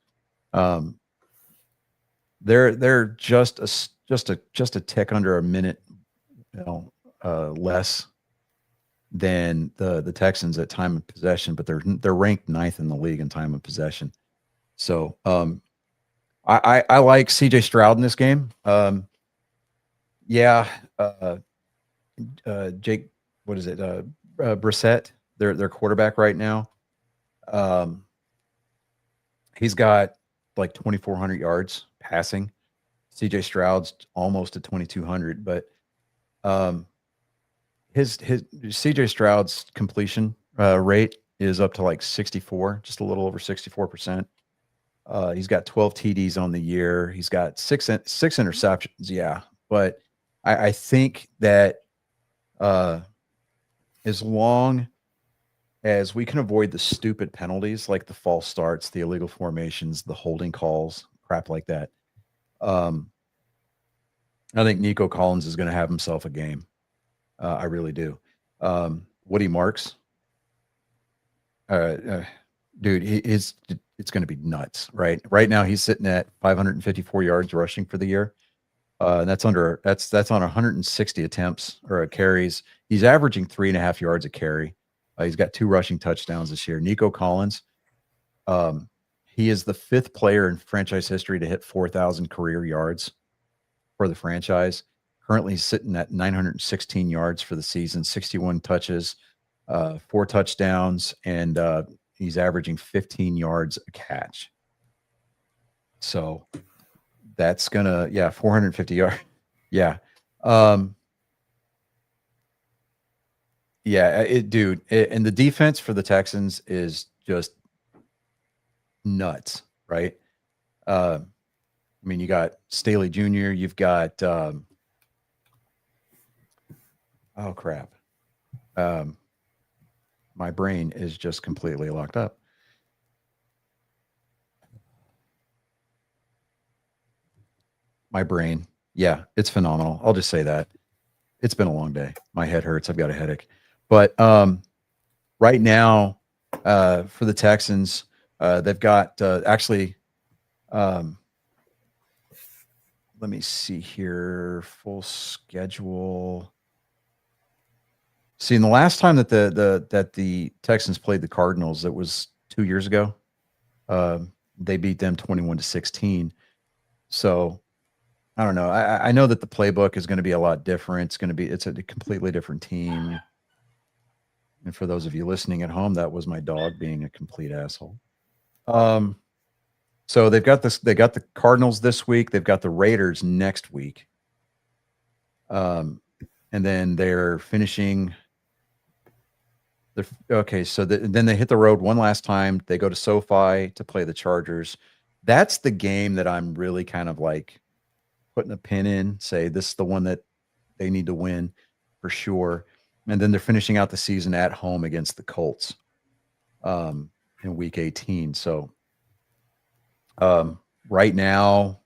They're just a tick under a minute, less than the Texans at time of possession, but they're ranked 9th in the league in time of possession. So I like CJ Stroud in this game. Jake, what is it? Brissett, their quarterback right now. He's got like 2,400 yards passing. CJ Stroud's almost at 2,200, but his CJ Stroud's completion rate is up to like 64, just a little over 64%. He's got 12 TDs on the year. He's got six interceptions. Yeah. But I think that as long as we can avoid the stupid penalties like the false starts, the illegal formations, the holding calls, crap like that, I think Nico Collins is going to have himself a game. I really do. Woody Marks, dude, it's going to be nuts, right? Right now, he's sitting at 554 yards rushing for the year. And that's on 160 attempts or carries. He's averaging 3.5 yards a carry. He's got 2 rushing touchdowns this year. Nico Collins, he is the 5th player in franchise history to hit 4,000 career yards for the franchise. Currently sitting at 916 yards for the season, 61 touches, 4 touchdowns, and he's averaging 15 yards a catch. So that's 450 yards. Yeah. Yeah, and the defense for the Texans is just nuts, right? I mean, you got Staley Jr., you've got oh crap. My brain is just completely locked up. My brain. Yeah, it's phenomenal. I'll just say that. It's been a long day. My head hurts. I've got a headache. But right now, for the Texans, they've got actually let me see here. Full schedule. See, in the last time that the Texans played the Cardinals, it was 2 years ago. They beat them 21-16. So I don't know. I know that the playbook is going to be a lot different. It's a completely different team. And for those of you listening at home, that was my dog being a complete asshole. So they got the Cardinals this week. They've got the Raiders next week. And then they're finishing. So then they hit the road one last time. They go to SoFi to play the Chargers. That's the game that I'm really kind of like putting a pin in, say this is the one that they need to win for sure. And then they're finishing out the season at home against the Colts in week 18. So right now,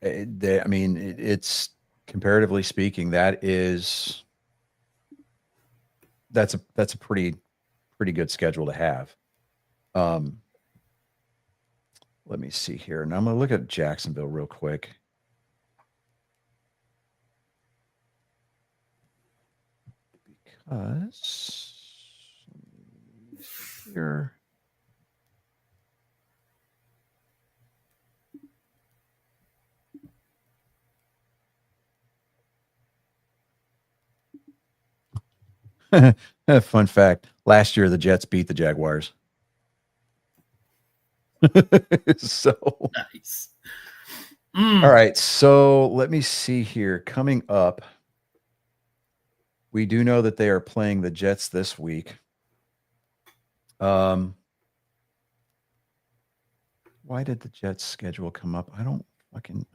it's comparatively speaking, that's a pretty good schedule to have. Let me see here. And I'm going to look at Jacksonville real quick. Because here. Fun fact. Last year, the Jets beat the Jaguars. So Nice. All right. So let me see here. Coming up, we do know that they are playing the Jets this week. Why did the Jets schedule come up?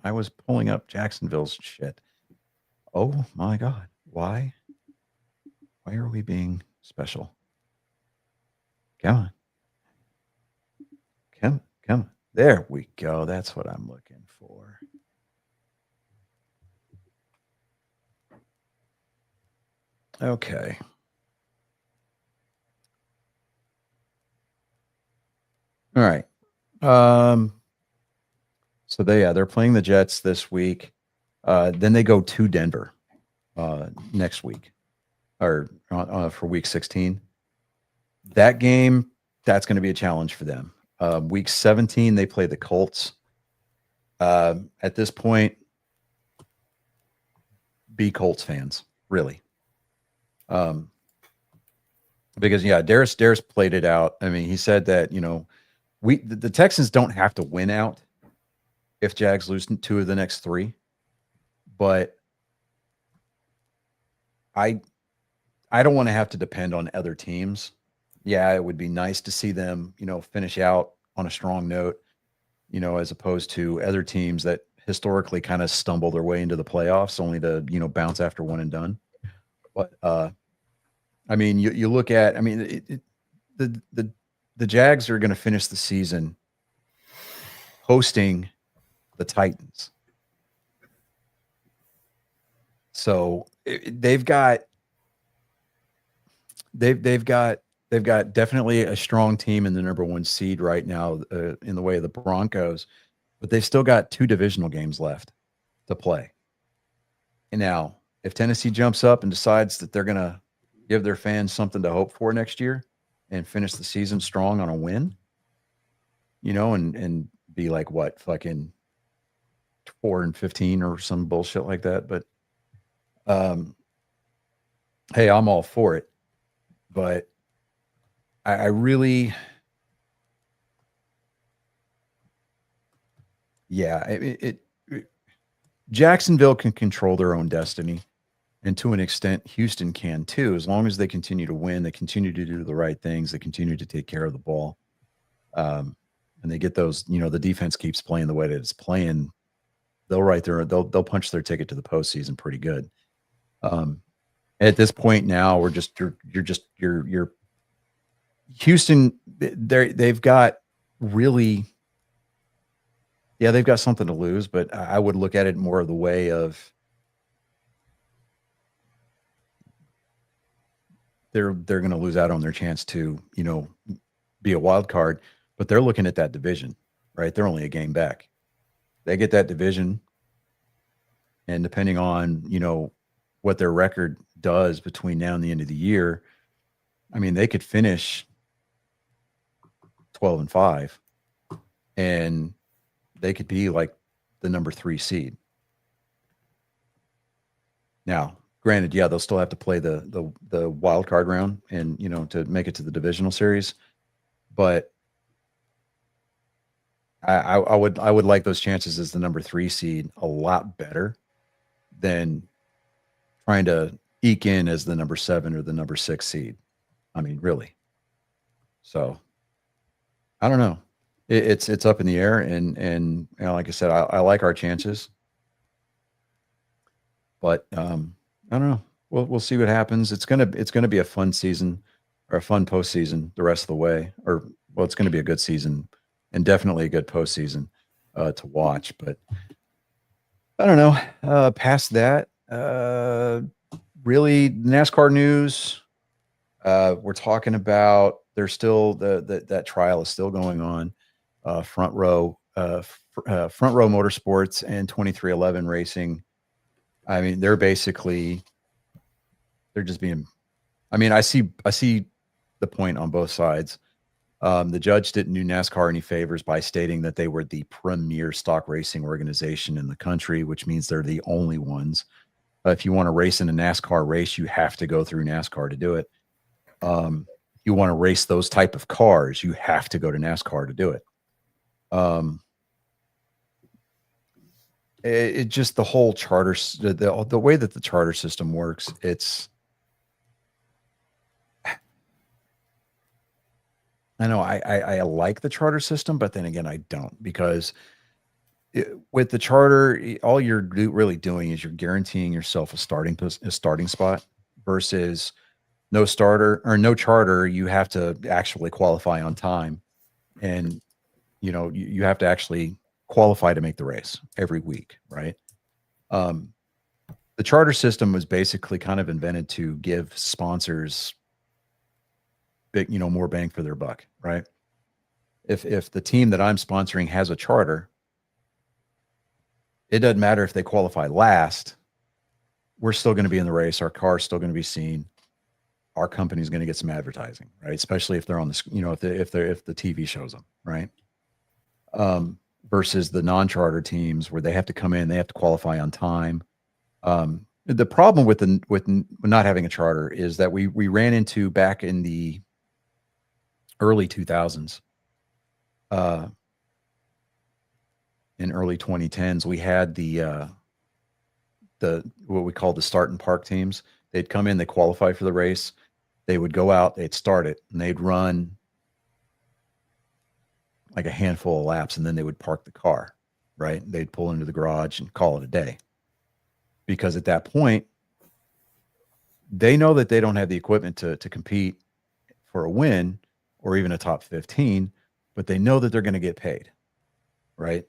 I was pulling up Jacksonville's shit. Oh my God. Why are we being special? Come on. Come on. There we go. That's what I'm looking for. Okay. All right. So they're playing the Jets this week. Then they go to Denver next week, or for week 16. That game, that's going to be a challenge for them. Week 17, they play the Colts. At this point, be Colts fans, really. Because Darius played it out. I mean, he said that, the Texans don't have to win out if Jags lose 2 of the next 3. But I don't want to have to depend on other teams. Yeah, it would be nice to see them, finish out on a strong note, as opposed to other teams that historically kind of stumble their way into the playoffs only to, bounce after one and done. But I mean, you look at, I mean, the Jags are going to finish the season hosting the Titans. So they've got definitely a strong team in the number 1 seed right now in the way of the Broncos, but they've still got 2 divisional games left to play. And now, if Tennessee jumps up and decides that they're going to give their fans something to hope for next year and finish the season strong on a win, and be like what, fucking 4-15 or some bullshit like that. But hey, I'm all for it. But I really, Jacksonville can control their own destiny, and to an extent, Houston can too, as long as they continue to win, they continue to do the right things, they continue to take care of the ball, and they get those. The defense keeps playing the way that it's playing. They'll punch their ticket to the postseason pretty good. At this point now, you're Houston. They've got really. Yeah, they've got something to lose, but I would look at it more of the way of they're going to lose out on their chance to, be a wild card, but they're looking at that division, right? They're only a game back. They get that division, and depending on, what their record does between now and the end of the year, I mean, they could finish 12-5 and they could be like the number 3 seed. Now, granted, yeah, they'll still have to play the wild card round and, to make it to the divisional series, but I would like those chances as the number 3 seed a lot better than trying to eke in as the number 7 or the number 6 seed. I mean, really. So I don't know. It's up in the air, and like I said, I like our chances, but I don't know. We'll see what happens. It's gonna be a fun season or a fun postseason the rest of the way, it's gonna be a good season and definitely a good postseason to watch. But I don't know. Past that, really NASCAR news. We're talking about there's still that trial is still going on. Front Row Motorsports and 2311 Racing. I mean, they're just being. I mean, I see the point on both sides. The judge didn't do NASCAR any favors by stating that they were the premier stock racing organization in the country, which means they're the only ones. If you want to race in a NASCAR race, you have to go through NASCAR to do it. You want to race those type of cars, you have to go to NASCAR to do it. It just the whole charter, the way that the charter system works, I know I like the charter system, but then again, I don't, because with the charter, all you're really doing is you're guaranteeing yourself a starting spot versus no starter or no charter. You have to actually qualify on time, and you have to actually qualify to make the race every week, right? The charter system was basically kind of invented to give sponsors more bang for their buck, right? If the team that I'm sponsoring has a charter, it doesn't matter if they qualify last, we're still going to be in the race. Our car's still going to be seen. Our company's going to get some advertising, right? Especially if they're on the, if the TV shows them, right? Versus the non-charter teams where they have to come in, they have to qualify on time. The problem with not having a charter is that we ran into back in the early 2000s, in early 2010s, we had the what we call the start and park teams. They'd come in, they qualify for the race, they would go out, they'd start it, and they'd run like a handful of laps, and then they would park the car, right? They'd pull into the garage and call it a day. Because at that point, they know that they don't have the equipment to compete for a win or even a top 15, but they know that they're going to get paid, right?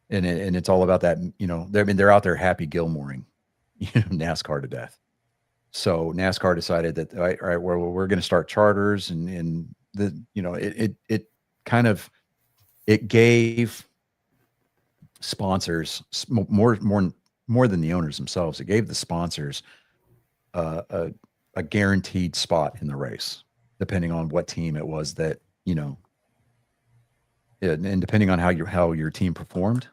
And it's all about that, they're out there Happy Gilmoring, NASCAR to death. So NASCAR decided that, all right, well, we're going to start charters, and it kind of, it gave sponsors more than the owners themselves. It gave the sponsors a guaranteed spot in the race, depending on what team it was that, and depending on how your team performed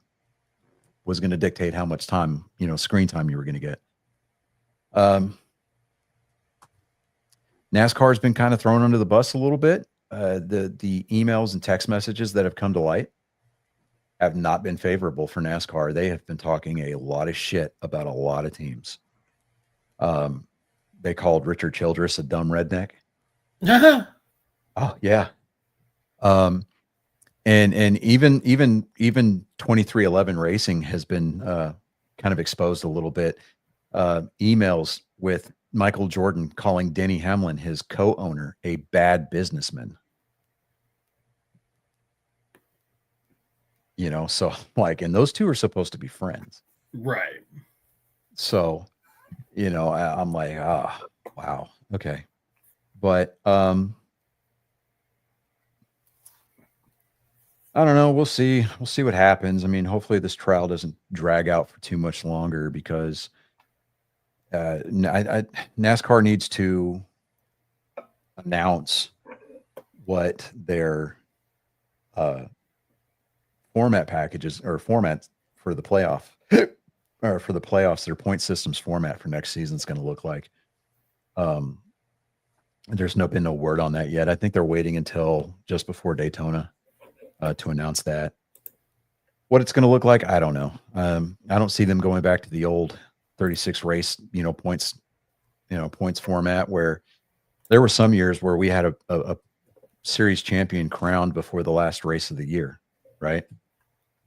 was going to dictate how much time, screen time you were going to get. NASCAR has been kind of thrown under the bus a little bit. The emails and text messages that have come to light have not been favorable for NASCAR. They have been talking a lot of shit about a lot of teams. They called Richard Childress a dumb redneck. Oh yeah. And even 2311 Racing has been kind of exposed a little bit. Emails with Michael Jordan calling Denny Hamlin, his co-owner, a bad businessman. You know, so like, and those two are supposed to be friends. Right. So, you know, I'm like, wow. Okay. But, I don't know. We'll see. We'll see what happens. I mean, hopefully this trial doesn't drag out for too much longer because NASCAR needs to announce what their format packages or formats for the playoff or for the playoffs, their point systems format for next season is going to look like. There's been no word on that yet. I think they're waiting until just before Daytona to announce that. What it's going to look like, I don't know. I don't see them going back to the old 36 race, points format where there were some years where we had a series champion crowned before the last race of the year, right?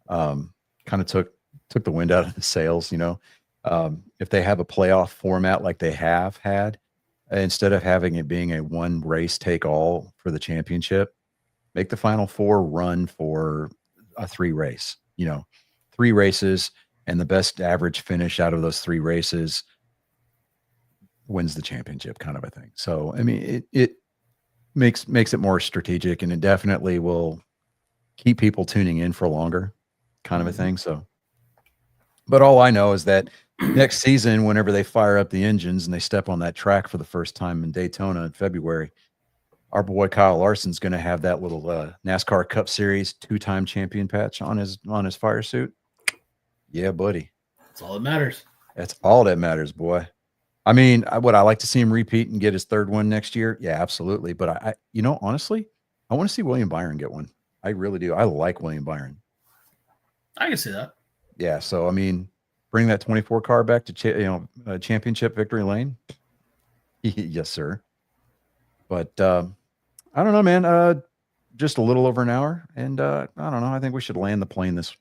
Kind of took the wind out of the sails, if they have a playoff format like they have had, instead of having it being a one race take all for the championship, make the final four run for a 3 race, 3 races, and the best average finish out of those 3 races wins the championship, kind of a thing. So, I mean, it makes it more strategic, and it definitely will keep people tuning in for longer, kind of a thing. So, but all I know is that next season, whenever they fire up the engines and they step on that track for the first time in Daytona in February, our boy Kyle Larson's going to have that little NASCAR Cup Series 2-time champion patch on his fire suit. Yeah, buddy. That's all that matters. That's all that matters, boy. I mean, would I like to see him repeat and get his 3rd one next year? Yeah, absolutely. But I honestly, I want to see William Byron get one. I really do. I like William Byron. I can see that. Yeah. So, I mean, bring that 24 car back to championship victory lane. Yes, sir. But I don't know, man. Just a little over an hour, and I don't know. I think we should land the plane this,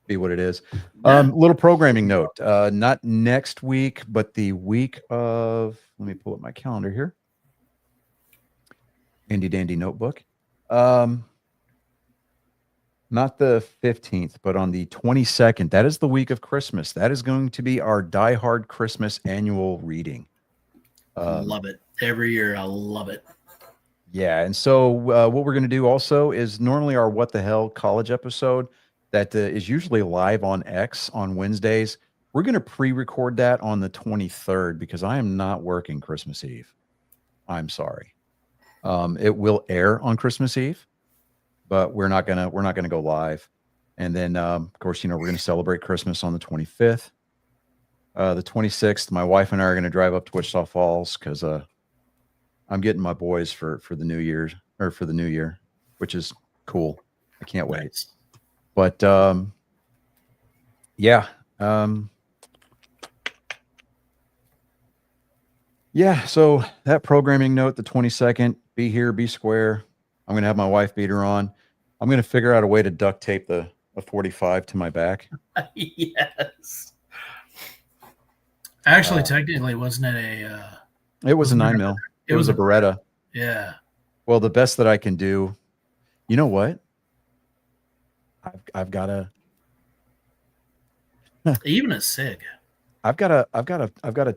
be what it is. Little programming note. Not next week, but the week of. Let me pull up my calendar here. Handy dandy notebook. Not the 15th, but on the 22nd. That is the week of Christmas. That is going to be our Die Hard Christmas annual reading. Love it. Every year, I love it. Yeah, and so what we're going to do also is normally our What the Hell College episode that is usually live on X on Wednesdays. We're going to pre-record that on the 23rd because I am not working Christmas Eve. I'm sorry. It will air on Christmas Eve, but we're not gonna go live. And then of course, we're going to celebrate Christmas on the 25th. The 26th, my wife and I are going to drive up to Wichita Falls because I'm getting my boys for the New Year's or for the New Year, which is cool. I can't wait. Nice. But yeah. Yeah, so that programming note, the 22nd, be here, be square. I'm going to have my wife beater on. I'm going to figure out a way to duct tape a 45 to my back. Yes. Actually, technically, wasn't it a... it was a 9mm. It was a Beretta. Yeah. Well, the best that I can do, you know what? I've got a... Even a SIG. I've got a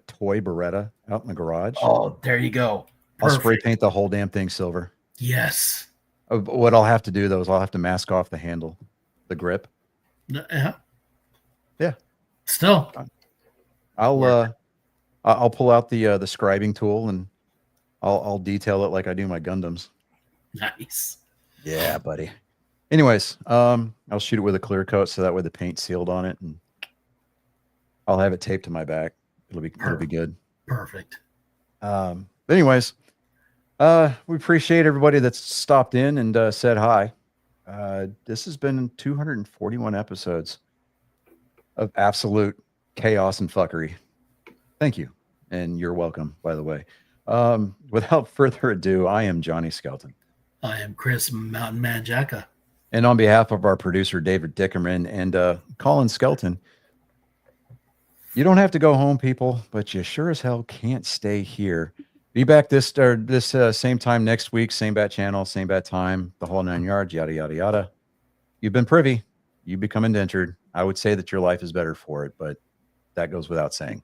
toy Beretta out in the garage. Oh, there you go. I'll spray Perfect. paint the whole damn thing silver. Yes. What I'll have to do though is I'll have to mask off the handle, the grip. Yeah. Yeah. Still. I'll pull out the scribing tool and I'll detail it like I do my Gundams. Nice. Yeah, buddy. Anyways, I'll shoot it with a clear coat so that way the paint's sealed on it, and I'll have it taped to my back. It'll be good. Perfect. Anyways, we appreciate everybody that's stopped in and said hi. This has been 241 episodes of absolute chaos and fuckery. Thank you. And you're welcome, by the way. Without further ado, I am Johnny Skelton. I am Chris Mountain Man Jacka. And on behalf of our producer, David Dickerman, and Colin Skelton, you don't have to go home, people, but you sure as hell can't stay here. Be back this same time next week, same bat channel, same bat time, the whole 9 yards, yada, yada, yada. You've been privy. You become indentured. I would say that your life is better for it, but that goes without saying.